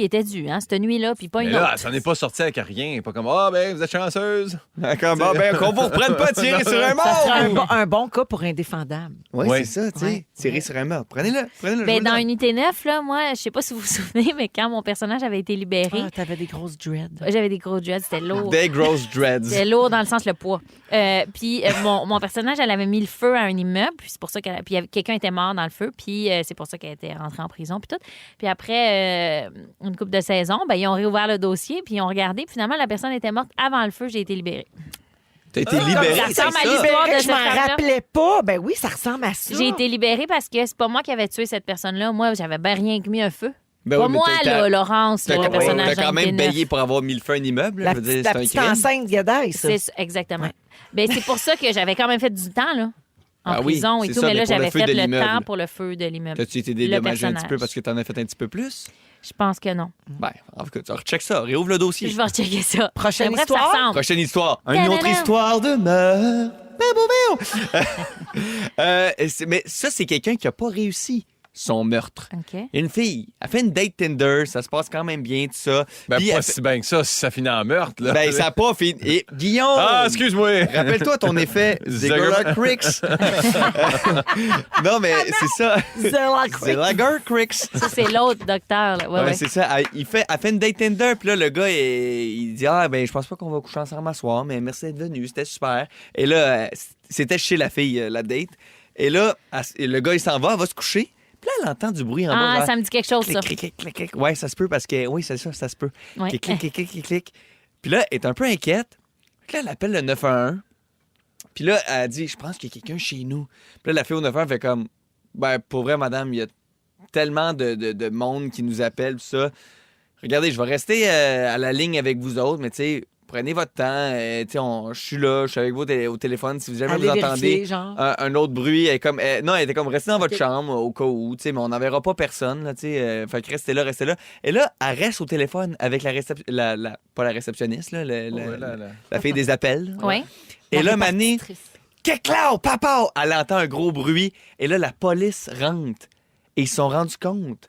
hein, cette nuit-là, puis pas une Mais là, autre. ça n'est pas sorti avec rien. Pas comme, ben, vous êtes chanceuse. Comme, qu'on vous reprenne pas tirer sur un mort. Ça serait un bon cas pour indéfendable. Oui, c'est ça, tu sais. Tirer sur un meurtre. Prenez-le. Ben, dans Unité 9, là, moi, je sais pas si vous vous souvenez, mais quand mon personnage avait été libéré. Ah, t'avais des grosses dreads. J'avais des gros dreads, c'était lourd. Des grosses dreads. C'était lourd dans le sens le poids. Puis mon personnage, elle avait mis le feu à un immeuble, puis c'est pour ça que quelqu'un était mort dans le feu, puis c'est pour ça qu'elle était rentrée en prison, puis tout. Puis après une couple de saisons, ben, ils ont réouvert le dossier, puis ils ont regardé, puis finalement, la personne était morte avant le feu, j'ai été libérée. T'as été libérée? Ça ressemble à l'histoire de Je cette m'en femme-là. rappelais pas. Ben oui, ça ressemble à ça. J'ai été libérée parce que c'est pas moi qui avais tué cette personne-là. Moi, j'avais bien rien que mis un feu. Ben pas oui, mais moi, t'as- là, Laurence, T'as le personnage quand même d'Unité 9. payé pour avoir mis le feu à un immeuble. La je veux dire, petite, la c'est un petite crime. enceinte Gadaï, ça. C'est ça, exactement. Ben, c'est pour ça que j'avais quand même fait du temps, là. En Ah oui, prison et c'est tout, ça, mais là, mais pour le j'avais feu fait de le l'immeuble. temps pour le feu de l'immeuble. T'as-tu été Le dédommagé un personnage. petit peu parce que t'en as fait un petit peu plus? Je pense que non. Ben, en tout cas, tu recheck ça. Réouvre le dossier. Je vais rechecker ça. Prochaine Mais bref, histoire? ça ressemble. Prochaine histoire. Une autre Tadadam. histoire de meurtre. Mais ça, c'est quelqu'un qui a pas réussi son meurtre. OK. Une fille, elle fait une date Tinder, ça se passe quand même bien, tout ça. Ben, Puis pas elle si bien que ça, si ça finit en meurtre, là. Ben, ça n'a pas fini. Et Guillaume! Ah, excuse-moi! Rappelle-toi ton effet Ziegler Cricks. Non, mais c'est ça. Ziegler Cricks. Ça, c'est l'autre docteur, là. Ouais, Ouais, ouais. c'est ça. Elle fait une date Tinder, puis là, le gars, il dit ben, je pense pas qu'on va coucher ensemble à soir, mais merci d'être venu, c'était super. Et là, c'était chez la fille, la date. Et là, le gars, il s'en va, elle va se coucher. Puis là, elle entend du bruit en bas. Ah, genre, ça me dit quelque chose, ça. clic, clic, clic, clic. Ouais, ça se peut parce que. Oui, c'est ça, ça se peut. Ouais. Clic, clic, clic, clic, clic, clic. Puis là, elle est un peu inquiète. Puis là, elle appelle le 911. Puis là, elle dit, je pense qu'il y a quelqu'un chez nous. Puis là, la fille au 911 fait comme, ben, pour vrai, madame, il y a tellement de monde qui nous appelle, tout ça. Regardez, je vais rester à la ligne avec vous autres, mais tu sais, prenez votre temps. Tu sais, je suis là, je suis avec vous au téléphone. Si jamais Allez vous vérifier, entendez genre. un autre bruit, elle était comme, restez dans votre chambre au cas où, tu sais, mais on n'enverra pas personne, là, tu sais. Fait que restez là. Et là, elle reste au téléphone avec pas la réceptionniste, là, la fille des appels. Oui. Et là, Mané, Kéclao, papa! Elle entend un gros bruit. Et là, la police rentre. Et ils se sont rendus compte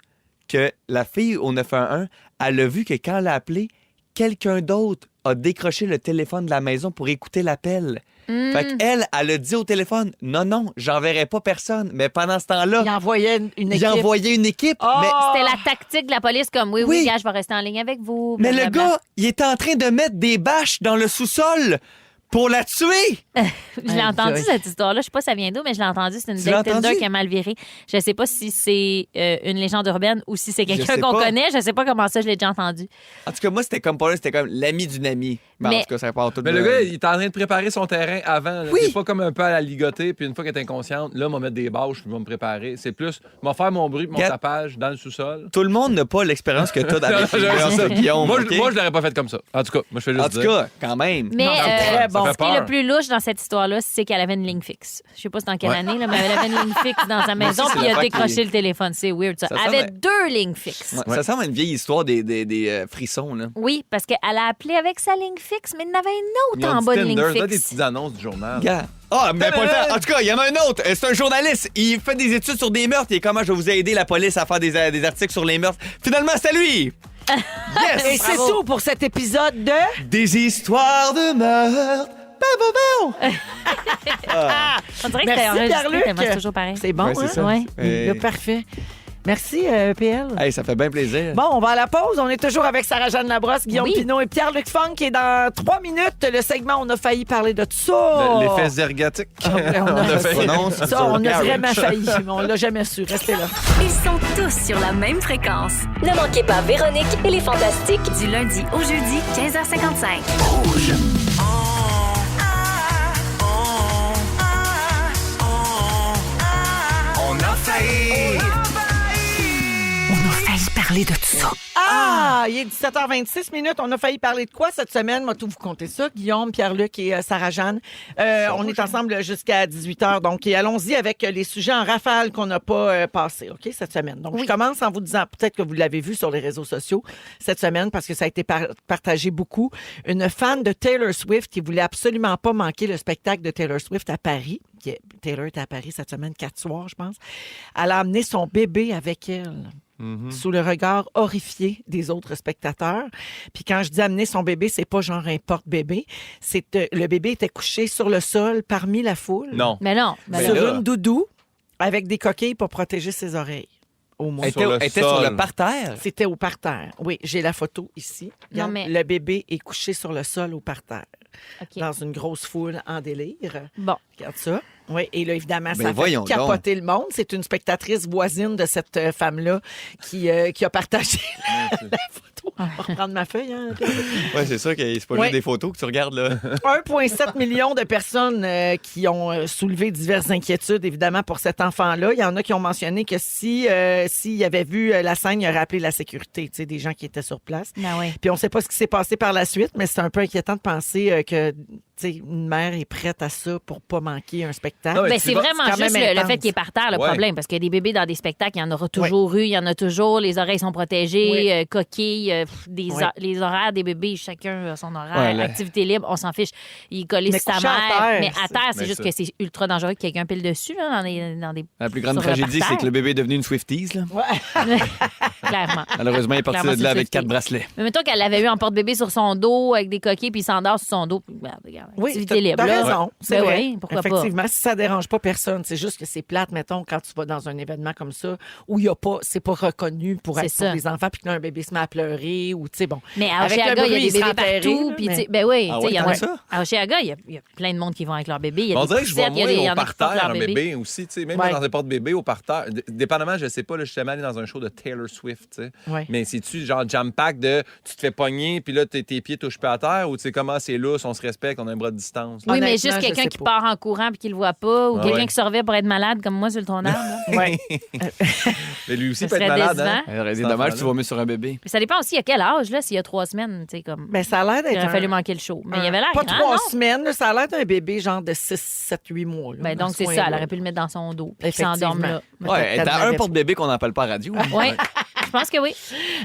que la fille au 911, elle a vu que quand elle a appelé, quelqu'un d'autre a décroché le téléphone de la maison pour écouter l'appel. Fait qu'elle, elle a dit au téléphone, non, j'enverrai pas personne. Mais pendant ce temps-là, Il envoyait une équipe. il envoyait une équipe. Mais, C'était la tactique de la police, comme oui, gars, je vais rester en ligne avec vous. mais le blablabla. gars, il est en train de mettre des bâches dans le sous-sol pour la tuer. Je l'ai entendu, cette histoire-là. Je sais pas ça vient d'où, mais je l'ai entendu. C'est une Tu l'as date Tinder entendu? qui a mal viré. Je sais pas si c'est une légende urbaine ou si c'est quelqu'un sais qu'on pas. connaît. Je sais pas comment ça, je l'ai déjà entendu. En tout cas, moi, c'était comme pas là, c'était comme l'ami d'une amie. Mais en Mais- tout cas, ça part tout Mais de... le gars, il est en train de préparer son terrain avant. là. Oui. C'est pas comme un peu à la ligoter, puis une fois qu'elle est inconsciente, là, on va mettre des bâches, puis on va me préparer. C'est plus, on va faire mon bruit, mon Regarde. tapage dans le sous-sol. Tout le monde n'a pas l'expérience que t'as avec Non, les j'aime gars, ça. Guillaume. Moi, OK? je l'aurais pas fait comme ça. En tout cas, moi, je fais juste En tout dire. cas, quand même. Mais très bon. Ça fait ce qui est peur. le plus louche dans cette histoire-là, c'est qu'elle avait une ligne fixe. Je sais pas c'est dans quelle Ouais. année, là, mais elle avait une ligne fixe dans sa maison, aussi, c'est puis il a l'affaire décroché qui- le téléphone. C'est weird, ça. Ça Elle avait semble- 2 lignes fixes. Ouais, ça semble à une vieille histoire des frissons, là. Oui, parce qu'elle a appelé avec sa ligne fixe, mais il y en avait une Ils autre ont en dit bas de Tinder, ligne ça doit être des fixe. petites annonces du journal. Gars. Ah, mais pas le temps. En tout cas, il y en a un autre. C'est un journaliste. Il fait des études sur des meurtres. Et comment je vais vous aider, la police, à faire des articles sur les meurtres. Finalement, c'est lui. Yes! Et c'est tout pour cet épisode de... Des histoires de meurtres. On dirait que c'était Merci, enregistré, Pierre-Luc. tellement c'est toujours pareil. C'est bon, Ouais, c'est hein? ça. Ouais. Euh, Parfait. Merci, PL. Hey, ça fait bien plaisir. Bon, on va à la pause. On est toujours avec Sarah-Jeanne Labrosse, Guillaume Oui. Pinault et Pierre-Luc Funk. Et dans 3 minutes, le segment On a failli parler de tout ça. L'effet ergatique. On a fait. Ça, on a vraiment failli, mais on l'a jamais su. Restez là. Ils sont tous sur la même fréquence. Ne manquez pas Véronique et les Fantastiques du lundi au jeudi 15h55. On a failli. On a failli parler de tout ça. Ah, il est 17h26 minutes. On a failli parler de quoi cette semaine? Moi, tout vous compter ça. Guillaume, Pierre-Luc et Sarah-Jeanne. On est ensemble jusqu'à 18h. Donc, et allons-y avec les sujets en rafale qu'on n'a pas passés, OK, cette semaine. Donc, je commence en vous disant, peut-être que vous l'avez vu sur les réseaux sociaux cette semaine parce que ça a été partagé beaucoup. Une fan de Taylor Swift qui voulait absolument pas manquer le spectacle de Taylor Swift à Paris. Taylor était à Paris cette semaine, 4 soirs, je pense. Elle a amené son bébé avec elle. Sous le regard horrifié des autres spectateurs. Puis quand je dis amener son bébé, c'est pas genre un porte-bébé. C'est le bébé était couché sur le sol parmi la foule. Non. Mais non. Ben Sur là. une doudou avec des coquilles pour protéger ses oreilles. Au moins. Elle était sur le parterre. C'était au parterre. Oui, j'ai la photo ici. Regarde, mais- le bébé est couché sur le sol au parterre. OK. Dans une grosse foule en délire. Bon. Regarde ça. Oui, et là, évidemment, Ben ça fait voyons capoter le monde. C'est une spectatrice voisine de cette femme-là qui a partagé la photo. On va reprendre ma feuille. Hein? Ouais, c'est sûr que c'est pas Ouais. juste des photos que tu regardes, là. 1,7 million de personnes qui ont soulevé diverses inquiétudes, évidemment, pour cet enfant-là. Il y en a qui ont mentionné que s'il avait vu la scène, il aurait appelé la sécurité, tu sais, des gens qui étaient sur place. Ben oui. Puis on ne sait pas ce qui s'est passé par la suite, mais c'est un peu inquiétant de penser que tu sais, une mère est prête à ça pour pas manquer un spectacle. Non, mais Ben, tu c'est vas- vraiment c'est quand juste même le intense. fait qu'il est par terre, le Ouais. problème. Parce qu'il y a des bébés dans des spectacles, il y en aura toujours eu, il y en a toujours, les oreilles sont protégées, Oui. coquilles, Oui. les horaires des bébés, chacun a son horaire, Ouais, là. activité libre, on s'en fiche. Il est collé Mais sur sa couché à mère. terre, Mais à terre, c'est mais juste ça. que c'est ultra dangereux que quelqu'un pile dessus, là, dans des La plus grande sur le tragédie, parterre. c'est que le bébé est devenu une Swifties, là. Clairement. Malheureusement, il est parti Clairement, de là c'est avec Swiftie. 4 bracelets. Mais mettons qu'elle l'avait eu en porte-bébé sur son dos avec des coquilles, puis il s'endort sur son dos. puis, ben, regarde, Oui, activité t'as libre. là. raison. C'est Ben vrai. oui, pourquoi pas. Effectivement, si ça dérange pas personne, c'est juste que c'est plate, mettons, quand tu vas dans un événement comme ça, où il y a pas, c'est pas reconnu pour C'est être ça. pour les enfants, puis que là, un bébé se met à pleurer, ou tu sais, bon. Mais à Avec le Oshéaga, il y a bruit, des il se bébés rend enterré, partout. là, Puis, mais- tu sais, ben oui, Ah tu sais, ouais, il y en tant a. que ça? À Oshéaga, il y a plein de monde qui vont avec leur bébé. Il y a On des dirait que je vois poussettes, il y a des- moins il y au en a qui portent parterre leur un bébé aussi, tu sais, même Ouais. dans un porte-bébé au parterre. Dépendamment, je sais pas, là, je suis jamais allé dans un show de Taylor Swift, tu sais. Ouais. Mais c'est-tu genre jam-pack de tu te fais pogner, puis là, tes pieds touchent pas à terre, ou tu sais comment c'est lousse, on se respecte, on a un bras de distance. là? Oui, mais Honnêtement, juste je quelqu'un sais qui pas. part en courant puis qui le voit pas, ou Ah quelqu'un ouais. qui survit pour être malade comme moi sur le tournage. là. Ouais. Mais lui aussi Ça peut être serait malade, décevant. hein? C'est Cet dommage que enfant-là. tu vas mettre sur un bébé. Puis ça dépend aussi à quel âge, là, s'il y a 3 semaines, tu sais, comme. Ben, ça a l'air Il d'être aurait fallu un- manquer le show. Mais il y avait l'air pas grand, 3 non? semaines, là, ça a l'air d'un bébé genre de 6, 7, 8 mois. là, Ben, dans donc, ce c'est ça. coin-là. Elle aurait pu le mettre dans son dos. Puis qu'il Effectivement. s'endorme là. Ouais, Peut-être t'as qu'elle un l'avait porte-bébé qu'on n'appelle pas à radio. Oui. pense que oui.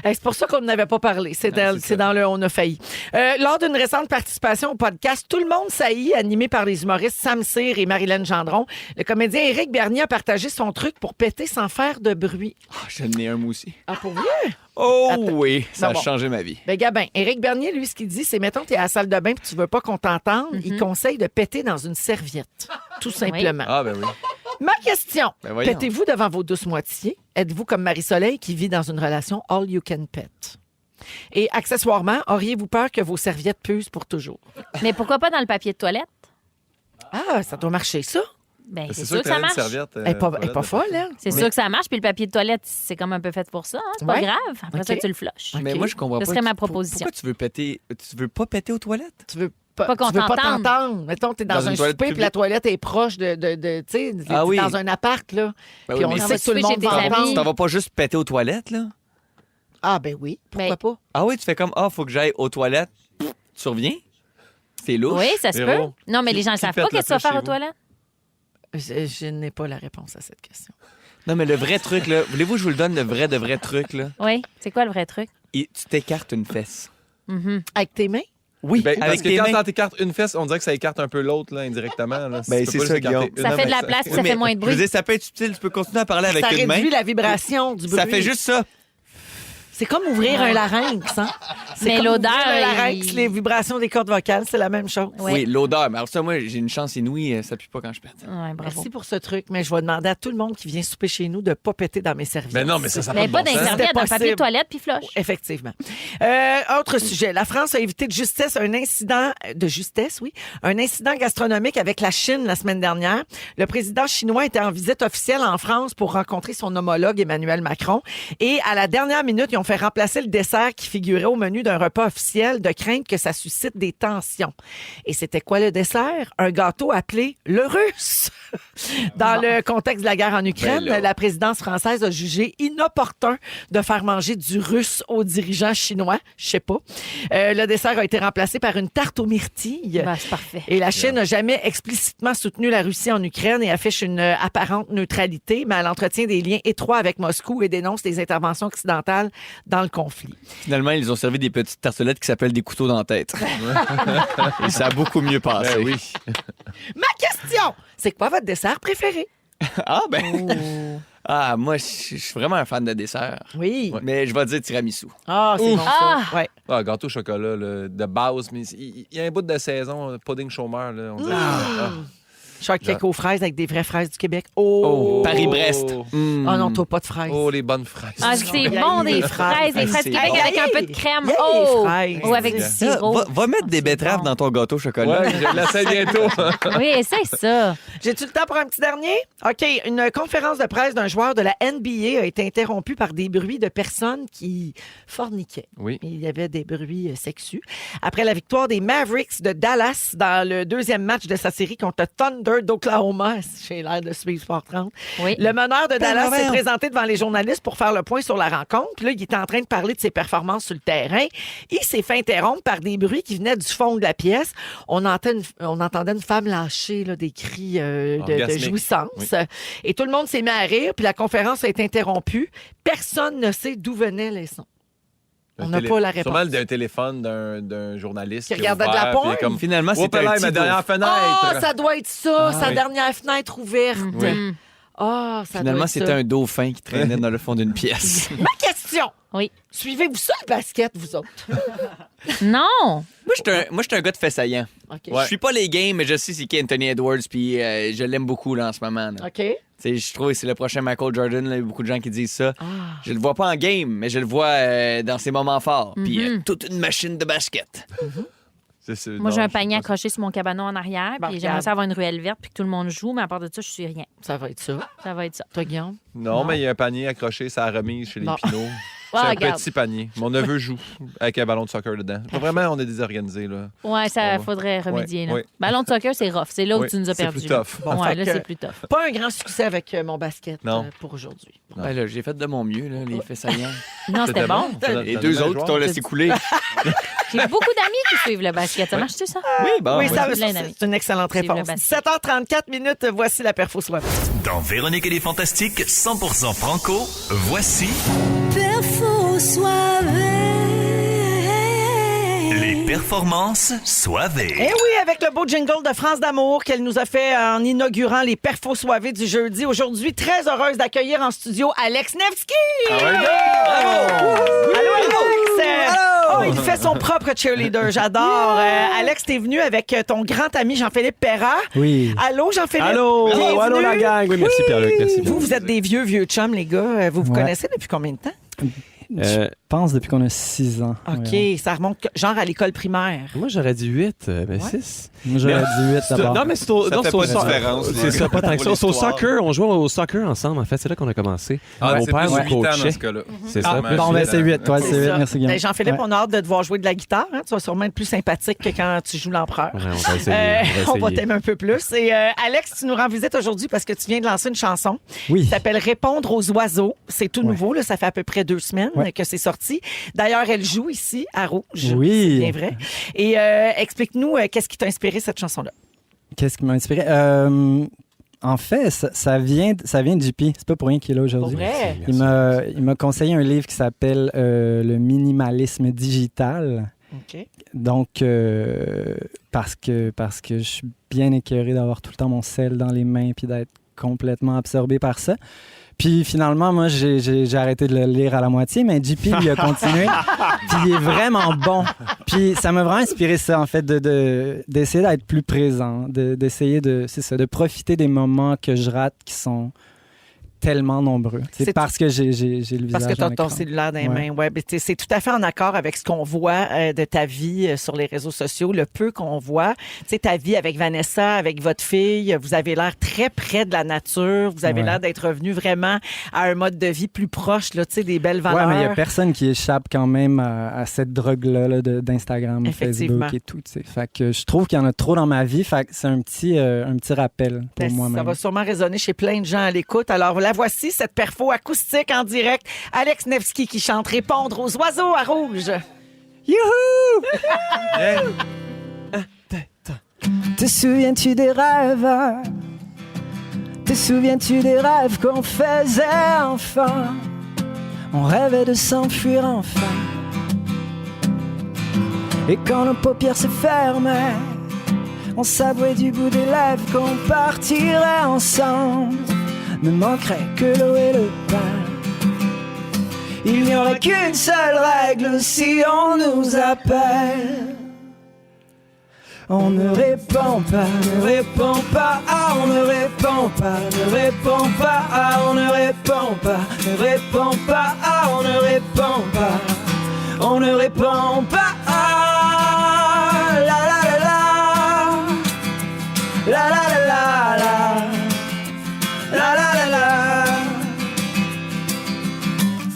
C'est pour ça qu'on n'avait pas parlé. C'est dans le On a failli. Lors d'une récente participation au podcast Tout le monde saillit, animé par les humoristes Sam Cyr et Marilyn Gendron, le comédien Éric Bernier a partagé son truc pour péter sans faire de bruit. Je n'ai un moi aussi. Ah, pour vrai? Oh Attends. oui, ça a Bon. changé ma vie. Ben, Gabin, Éric Bernier, lui, ce qu'il dit, c'est, mettons, tu es à la salle de bain et tu veux pas qu'on t'entende, il conseille de péter dans une serviette. Tout simplement. Ah, ben oui. Ma question, Ben voyons. pétez-vous devant vos douces moitiés? Êtes-vous comme Marie-Soleil qui vit dans une relation all you can pet? Et accessoirement, auriez-vous peur que vos serviettes puent pour toujours? Mais pourquoi pas dans le papier de toilette? Ah, ça doit marcher, ça. Ben, c'est sûr sûr que ça marche. Elle n'est pas folle, hein? C'est sûr que ça marche, puis le papier de toilette, c'est comme un peu fait pour ça. Hein? C'est pas Ouais. grave. Après ça, OK. tu le flushes. Mais moi, je comprends Ce pas. serait ma proposition. Pourquoi tu veux péter? Tu veux pas péter aux toilettes? Tu veux Pas qu'on tu veux pas t'entende. t'entendre. Mettons, t'es dans Dans un une toilette souper, puis publique. la toilette est proche tu sais, Ah oui. dans un appart, là. Ben Puis oui, on mais sait si que tout le tu fais monde chez va tes amis. entendre. T'en vas pas juste péter aux toilettes, là? Ah, ben oui. Pourquoi Ben, pas? Ah oui, tu fais comme, faut que j'aille aux toilettes. Tu reviens? C'est louche. Oui, ça se peut. Véro, Non, mais les gens ne qui savent pète pas le qu'est-ce que tu vas plus faire chez aux vous? toilettes. Je n'ai pas la réponse à cette question. Non, mais le vrai truc, là, voulez-vous que je vous le donne, le vrai truc, là? Oui, c'est quoi le vrai truc? Tu t'écartes une fesse. Avec tes mains? Oui, Ben, parce avec que tes quand mains. t'écartes une fesse, on dirait que ça écarte un peu l'autre, là, indirectement. Là. Ben, Tu c'est peux pas ça, juste écarter Guillaume. une, Ça fait de mais la place, puis ça Oui, fait mais moins de Je bruit. veux dire, ça peut être subtil, tu peux continuer à parler avec Ça une main. réduit la vibration du bruit. Ça fait juste ça. C'est comme ouvrir un larynx, hein? C'est Mais comme l'odeur, ouvrir un larynx, il- les vibrations des cordes vocales, c'est la même chose. Ouais. Oui, l'odeur. Mais alors ça, moi, j'ai une chance inouïe, ça pue pas quand je pète. Ouais, bravo. Merci pour ce truc, mais je vais demander à tout le monde qui vient souper chez nous de ne pas péter dans mes serviettes. Ben non, mais ça Mais n'a pas pas de dans bon les sens. serviettes, dans le papier de possible. toilette, puis flush. Effectivement. Autre sujet. La France a évité de justesse un incident gastronomique avec la Chine la semaine dernière. Le président chinois était en visite officielle en France pour rencontrer son homologue Emmanuel Macron. Et à la dernière minute, ils ont fait remplacer le dessert qui figurait au menu d'un repas officiel de crainte que ça suscite des tensions. Et c'était quoi le dessert? Un gâteau appelé le russe. Dans le contexte de la guerre en Ukraine, Ben là. la présidence française a jugé inopportun de faire manger du russe aux dirigeants chinois. Je sais pas. Le dessert a été remplacé par une tarte aux myrtilles. Ben, c'est parfait. Et la Chine n'a jamais explicitement soutenu la Russie en Ukraine et affiche une apparente neutralité, mais elle entretient des liens étroits avec Moscou et dénonce des interventions occidentales dans le conflit. Finalement, ils ont servi des petites tartelettes qui s'appellent des couteaux dans la tête. Et ça a beaucoup mieux passé. Ben oui. Ma question, c'est quoi votre dessert préféré? Ah, ben. Ah, moi, je suis vraiment un fan de dessert. Oui. Mais je vais dire tiramisu. Ah, c'est bon ça. Ouais. Ah, gâteau au chocolat là, de base, mais il y a un bout de saison, pudding chômeur. Là, on dirait. Ah. Shortcake aux fraises avec des vraies fraises du Québec. Oh! Paris-Brest. Oh non, toi, pas de fraises. Oh, les bonnes fraises. Ah, c'est bon, des fraises c'est Québec bon. avec un peu de crème. Yeah, Oh! les fraises. Ou avec du Ah, sirop. va mettre des betteraves dans ton gâteau au chocolat. Ouais, je l'essaie bientôt. Oui, essaye ça. J'ai-tu le temps pour un petit dernier? OK. Une conférence de presse d'un joueur de la NBA a été interrompue par des bruits de personnes qui forniquaient. Oui. Il y avait des bruits sexus. Après la victoire des Mavericks de Dallas dans le deuxième match de sa série contre le Thunder d'Oklahoma, j'ai l'air de suivre Sport 30. Oui. Le meneur de Dallas s'est voyons. présenté devant les journalistes pour faire le point sur la rencontre. Puis là, il était en train de parler de ses performances sur le terrain. Il s'est fait interrompre par des bruits qui venaient du fond de la pièce. On entendait une femme lâcher là, des cris de Orgasmique. jouissance. Oui. Et tout le monde s'est mis à rire, puis la conférence a été interrompue. Personne ne sait d'où venaient les sons. On n'a pas la réponse. Sûrement d'un téléphone d'un journaliste Qui a regardait de ouvert, la puis porn. comme, Finalement, oh, c'était là, un petit ma dernière dauphin. Ah, fenêtre. ça doit être ça, sa oui. dernière fenêtre ouverte. Mm. Ah, ça doit Finalement, être c'était ça. un dauphin qui traînait dans le fond d'une pièce. Ma question! Oui. Suivez-vous ça, le basket, vous autres? Non! Moi, je suis un gars de fait saillant. OK. Je suis pas les games, mais je sais c'est qui Anthony Edwards, puis je l'aime beaucoup là, en ce moment. là. OK. Tu sais, je trouve que c'est le prochain Michael Jordan. là, Il y a beaucoup de gens qui disent ça. Ah. Je le vois pas en game, mais je le vois dans ses moments forts. Puis toute une machine de basket. Moi, j'ai un panier accroché sur mon cabanon en arrière, Bon, puis j'aimerais regarde. ça avoir une ruelle verte, puis que tout le monde joue, mais à part de ça, je suis rien. Ça va être ça. Ça va être ça. Toi, Guillaume? Non, mais il y a un panier accroché, ça a remise chez les Non. Pinots. C'est Ah, un regarde. petit panier. Mon neveu joue avec un ballon de soccer dedans. Vraiment, on est désorganisés, là. Ouais, ça On va. faudrait remédier. là. Oui. Ballon de soccer, c'est rough. C'est là où Oui, tu nous as c'est perdu. plus là. tough. Bon, Ouais, fait là, que- c'est plus tough. Pas un grand succès avec mon basket Non. pour aujourd'hui. Ben là, j'ai fait de mon mieux, là, les faits saillants. Non, c'était bon. Les deux autres qui t'ont laissé couler. J'ai beaucoup d'amis qui suivent le basket. Ça marche-tu, ça? Oui, bon. oui, ouais. ça, plein d'amis. c'est une excellente Suivre le réponse. basket. 7h34 minutes, voici la perfo soif. Dans Véronique et les Fantastiques, 100% franco, voici Perfo Les performances soivées. Eh oui, avec le beau jingle de France d'amour qu'elle nous a fait en inaugurant les perfos soivés du jeudi. Aujourd'hui, très heureuse d'accueillir en studio Alex Nevsky. Allô, Alex! Oh, il fait son propre cheerleader, j'adore. Alex, t'es venu avec ton grand ami Jean-Philippe Perra. Oui. Allô, Jean-Philippe? Allô, Bienvenue. allô la gang. Oui, merci Pierre-Luc, merci. Vous êtes des vieux chums, les gars. Vous connaissez depuis combien de temps? Je pense depuis qu'on a 6 ans. OK, Ouais. ça remonte genre à l'école primaire. Moi, j'aurais dit 8, mais 6. Moi, j'aurais dit 8 d'abord. Non, mais c'est au, Ça non, fait c'est au pas de so- différence, C'est là. ça, pas tant que ça. Pour C'est au l'histoire. soccer. On jouait au soccer ensemble, en fait. C'est là qu'on a commencé. Ah, Mon c'est père plus nous 8 ans dans coachait. ce cas-là. C'est ça. Ah, Bon, ben c'est 8. Toi, c'est 8. ça. Merci, Guillaume. Ben, Jean-Philippe, Ouais. on a hâte de te voir jouer de la guitare. Hein? Tu vas sûrement être plus sympathique que quand tu joues l'empereur. Ouais, on va essayer. On va t'aimer un peu plus. Et Alex, tu nous rends visite aujourd'hui parce que tu viens de lancer une chanson Oui. qui s'appelle Répondre aux oiseaux. C'est tout nouveau, là, ça fait à peu près 2 semaines que c'est sorti. D'ailleurs, elle joue ici à Rouge. Oui. C'est bien vrai. Et explique-nous qu'est-ce qui t'a inspiré cette chanson-là. Qu'est-ce qui m'a inspiré? En fait, ça vient de JP. C'est pas pour rien qu'il est là aujourd'hui. Pour vrai? Il m'a conseillé un livre qui s'appelle Le minimalisme digital. OK. Donc, parce que je suis bien écœuré d'avoir tout le temps mon sel dans les mains puis d'être complètement absorbé par ça. Puis finalement, moi, j'ai arrêté de le lire à la moitié, mais JP, il a continué. Puis il est vraiment bon. Puis ça m'a vraiment inspiré ça, en fait, d'essayer d'être plus présent, d'essayer de profiter des moments que je rate qui sont tellement nombreux. C'est parce que j'ai le visage Parce que tu as dans ton l'écran. cellulaire dans les Ouais. mains. Ouais, ben, c'est tout à fait en accord avec ce qu'on voit de ta vie sur les réseaux sociaux, le peu qu'on voit. Tu sais, ta vie avec Vanessa, avec votre fille, vous avez l'air très près de la nature. Vous avez Ouais. l'air d'être revenu vraiment à un mode de vie plus proche, là, tu sais, des belles valeurs. Ouais, mais il n'y a personne qui échappe quand même à cette drogue-là là, d'Instagram, Effectivement. Facebook et tout. Tu sais. Fait que je trouve qu'il y en a trop dans ma vie. Fait que c'est un petit rappel pour Ben, moi-même. ça va sûrement résonner chez plein de gens à l'écoute. Alors, la voici, cette perfo acoustique en direct. Alex Nevsky qui chante Répondre aux oiseaux à Rouge. Youhou! Te souviens-tu des rêves? Te souviens-tu des rêves qu'on faisait enfant? On rêvait de s'enfuir enfin. Et quand nos paupières se fermaient, on s'avouait du bout des lèvres qu'on partirait ensemble. Ne manquerait que l'eau et le pain. Il n'y aurait qu'une seule règle si on nous appelle. On ne répond pas, ne répond pas, ah, on ne répond pas, ne répond pas, ah, on ne répond pas, ne répond pas, ah, on ne répond pas, on ne répond pas, ah, la la la la, la la la la la. La la la la.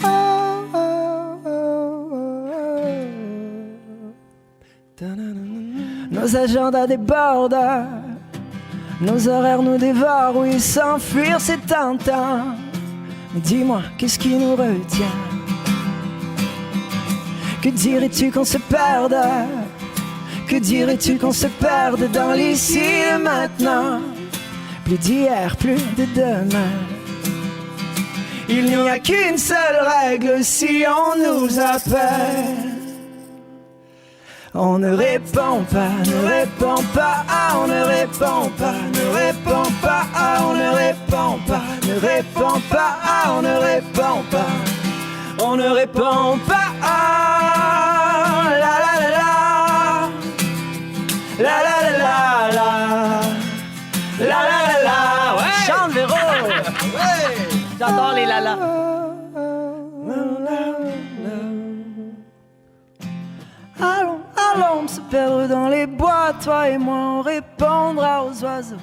Oh, oh, oh, oh. Nos agendas débordent, nos horaires nous dévorent, oui, s'enfuir c'est tentant. Mais dis-moi, qu'est-ce qui nous retient? Que dirais-tu qu'on se perde? Que dirais-tu qu'on se perde dans l'ici et maintenant? Plus d'hier, plus de demain. Il n'y a qu'une seule règle si on nous appelle. On ne répond pas, ne répond pas, ah, on ne répond pas, ne répond pas, ah, on ne répond pas, ne répond pas, ah, on ne répond pas, on ne répond pas, ah, la la la la, la la la la la. La la la la, ouais. Chante Véro. Ouais. J'adore les la la. Allons, allons se perdre dans les bois, toi et moi on répondra aux oiseaux.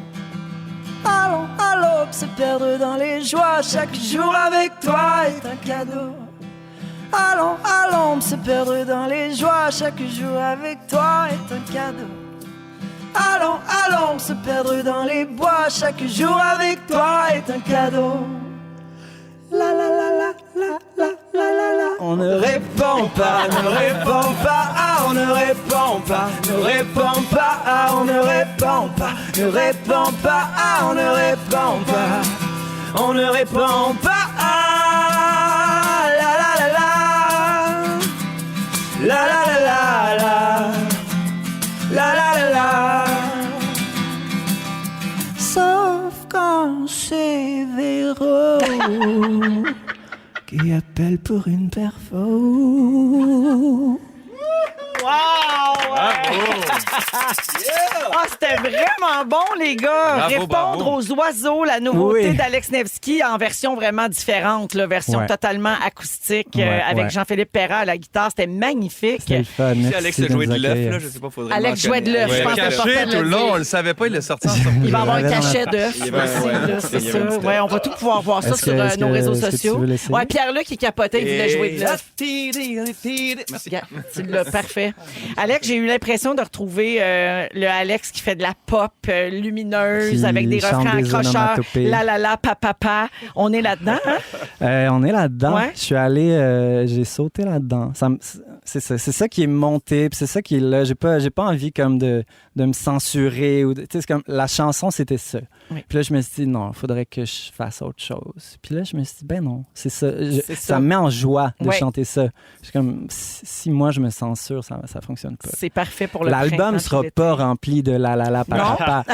Allons, allons se perdre dans les joies, chaque jour avec toi est un cadeau. Allons, allons se perdre dans les joies, chaque jour avec toi est un cadeau. Allons, allons se perdre dans les bois, chaque jour avec toi est un cadeau. La la la la la la la la la. On ne répond pas, ne répond pas, ah, on ne répond pas, ne répond pas, ah, on ne répond pas, ne répond pas, ah, on ne répond pas, on ne répond pas, ah, la la la la. La la la la la. La la la la. Sauf quand c'est Véro qui appelle pour une perfo. Wow! Ah, c'était vraiment bon, les gars. Bravo, Répondre bravo. aux oiseaux, la nouveauté Oui. d'Alex Nevsky en version vraiment différente, là, version Ouais. totalement acoustique, Ouais, avec ouais. Jean-Philippe Perra à la guitare. C'était magnifique. C'était le fun. Si Merci Alex a de joué nous de l'œuf, accueillir. là, je sais pas, faudrait Alex le jouait de l'œuf, mentionner. je pense que c'est Caché important de tout le le long, dire. on le savait pas, il l'a sorti en sortie. Il va y avoir un l'avait dans cachet la- d'œuf. Il y avait un- aussi, ouais, là, il c'est y avait un ça. petit Ouais, on va tout pouvoir voir ça Est-ce sur que- est-ce nos que- réseaux est-ce que tu sociaux. veux l'essayer? Ouais, Pierre-Luc, il capotait, il voulait jouer de l'œuf. Merci. Regarde, tu l'as, parfait. Alex, j'ai eu l'impression de retrouver le Alex qui fait de la pop lumineuse Qui avec des chante refrains des accrocheurs. onomatopées. La la la, papa. On est là-dedans, hein? On est là-dedans. Ouais. Je suis allé, j'ai sauté là-dedans. C'est ça qui est monté, puis c'est ça qui est là. J'ai pas envie comme de me censurer ou tu sais, c'est comme la chanson c'était ça. Oui. Puis là je me suis dit non, il faudrait que je fasse autre chose. Puis là je me suis dit ben non, c'est ça. C'est Ça ça. me met en joie de Ouais. chanter ça. Je suis comme si moi je me censure, ça fonctionne pas. C'est parfait pour le L'album printemps, sera puis pas rempli de la la la Non. papa.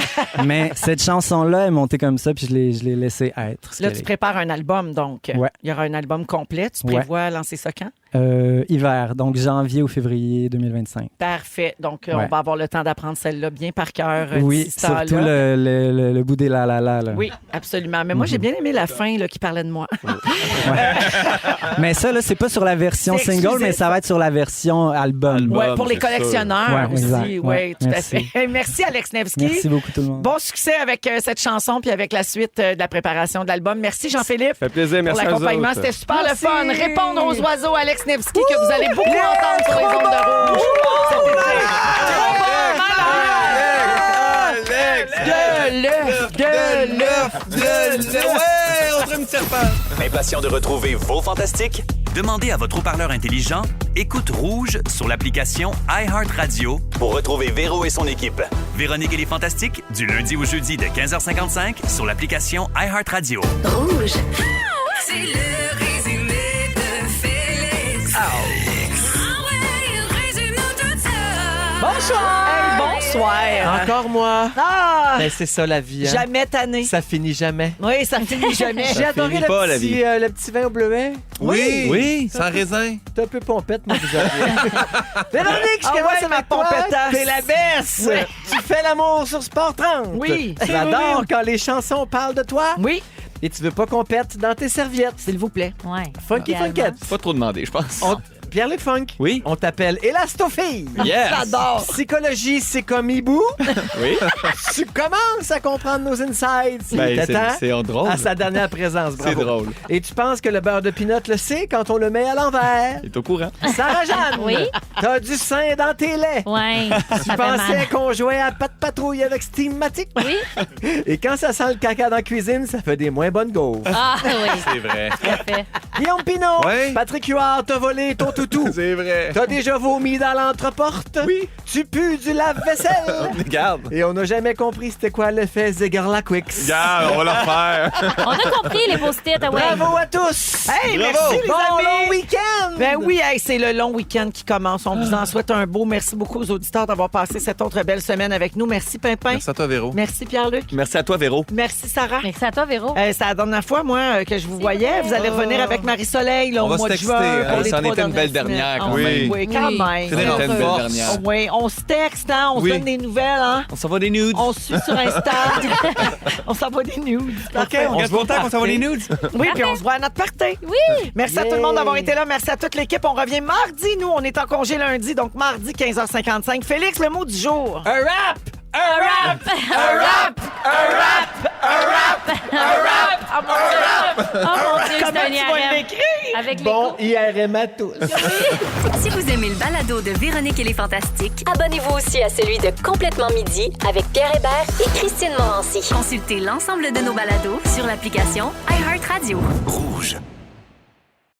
Mais cette chanson-là est montée comme ça, puis je l'ai laissé être. ce Là, qu'elle tu est. prépares un album, donc. Ouais. Il y aura un album complet. Tu Ouais. prévois lancer ça quand? Hiver, donc janvier ou février 2025. Parfait. Donc, on Ouais. va avoir le temps d'apprendre celle-là bien par cœur. Oui, d'ici ce temps-là. surtout le bout des la la la. Là. Oui, absolument. Mais moi, j'ai bien aimé la fin là, qui parlait de moi. Mais ça, là, c'est pas sur la version C'est single, exclusif. mais ça va être sur la version album. Ouais, pour les c'est sûr. collectionneurs Ouais, aussi. exact. Oui, Ouais, tout merci. à fait. Merci, Alex Nevsky. Merci beaucoup tout le monde. Bon succès avec cette chanson puis avec la suite de la préparation de l'album. Merci, Jean-Philippe. Ça fait plaisir, Pour merci à vous l'accompagnement, autres. c'était super le fun. Répondre aux oiseaux, Alex Nevsky, que vous allez beaucoup entendre sur les ondes de Rouge. Cet été. De l'œuf, de l'œuf. Ouais, on ferait une serpent. Impatient de retrouver vos fantastiques? Demandez à votre haut-parleur intelligent Écoute Rouge sur l'application iHeartRadio pour retrouver Véro et son équipe. Véronique et les Fantastiques, du lundi au jeudi de 15h55 sur l'application iHeartRadio. Rouge. C'est le résumé de Félix. Ah ouais, résume-nous tout ça. Bonsoir. Hey, bonsoir. Encore moi. Ah, Ben, c'est ça la vie. Hein? jamais tanné. Ça finit jamais. Oui, ça finit jamais. J'ai adoré finit pas, la le petit vin au bleuet. Oui, sans raisin. T'es un peu pompette, moi, vous avez. Véronique, je Ah commence ouais, avec ma toi. pompetasse. T'es la baisse. Ouais. Tu fais l'amour sur Sport 30. Oui. J'adore quand les chansons parlent de toi. Oui, Et tu veux pas qu'on pète dans tes serviettes. s'il vous plaît. Ouais. Funky Idéalement. Funkette. C'est pas trop demandé, je pense. Pierre-Luc Funk. Oui. On t'appelle Élastophile. Yes. J'adore. Psychologie, c'est comme hibou. Oui. Tu commences à comprendre nos insides. Ben, Il était temps c'est drôle. à sa dernière présence. C'est Bravo. drôle. Et tu penses que le beurre de pinot le sait quand on le met à l'envers? Il est au courant. Sarah-Jeanne, Oui? t'as du sein dans tes laits. Ouais. Tu Ça fait pensais mal. qu'on jouait à pas de patrouille avec Steamatic? Oui? Et quand ça sent le caca dans la cuisine, ça fait des moins bonnes gaufres. Ah, oui. C'est vrai. Tout à fait. Guillaume Pinot, Ouais? Patrick Huard t'a volé ton toutou. C'est vrai. T'as déjà vomi dans l'entreporte? Oui. Tu pues du lave-vaisselle? Regarde. Et on n'a jamais compris c'était quoi l'effet Zegarlaquix. Regarde, on va le refaire. On a compris les post-it, ouais. Bravo à tous! Hey, Bravo. merci les Bon amis. long week-end! Ben oui, hey, c'est le long week-end qui commence. On vous en souhaite un beau. Merci beaucoup aux auditeurs d'avoir passé cette autre belle semaine avec nous. Merci Pimpin. Merci à toi, Véro. Merci Pierre-Luc. Merci à toi, Véro. Merci Sarah. Merci à toi, Véro. C'est la dernière fois, moi, que je vous voyais. Vous allez revenir avec Marie-Soleil là, On au va mois se de texter, juin. hein. pour les Ça en 3 était une belle dernières dernière, semaines. quand même. Oui, quand Oui. même. C'était C'était une belle force. dernière. Oui, on se texte, hein, on Oui. se donne des nouvelles, hein. On s'envoie des nudes. On se suit sur Insta. on s'envoie des nudes. OK, on reste content qu'on s'envoie des nudes. Oui, puis on se voit à notre party. Oui. Merci à tout le monde d'avoir été là. Merci à toute l'équipe. On revient mardi. Nous, on est en congé lundi, donc mardi, 15h55. Félix, le mot du jour. Un rap! Un rap! Un rap! Un rap! Un rap! Un rap! Oh mon Dieu, c'est Comment un tu vas IRM. l'écrire? Avec Bon IRM à tous. Si vous aimez le balado de Véronique et les Fantastiques, abonnez-vous aussi à celui de Complètement Midi avec Pierre Hébert et Christine Morancy. Consultez l'ensemble de nos balados sur l'application iHeartRadio. Rouge.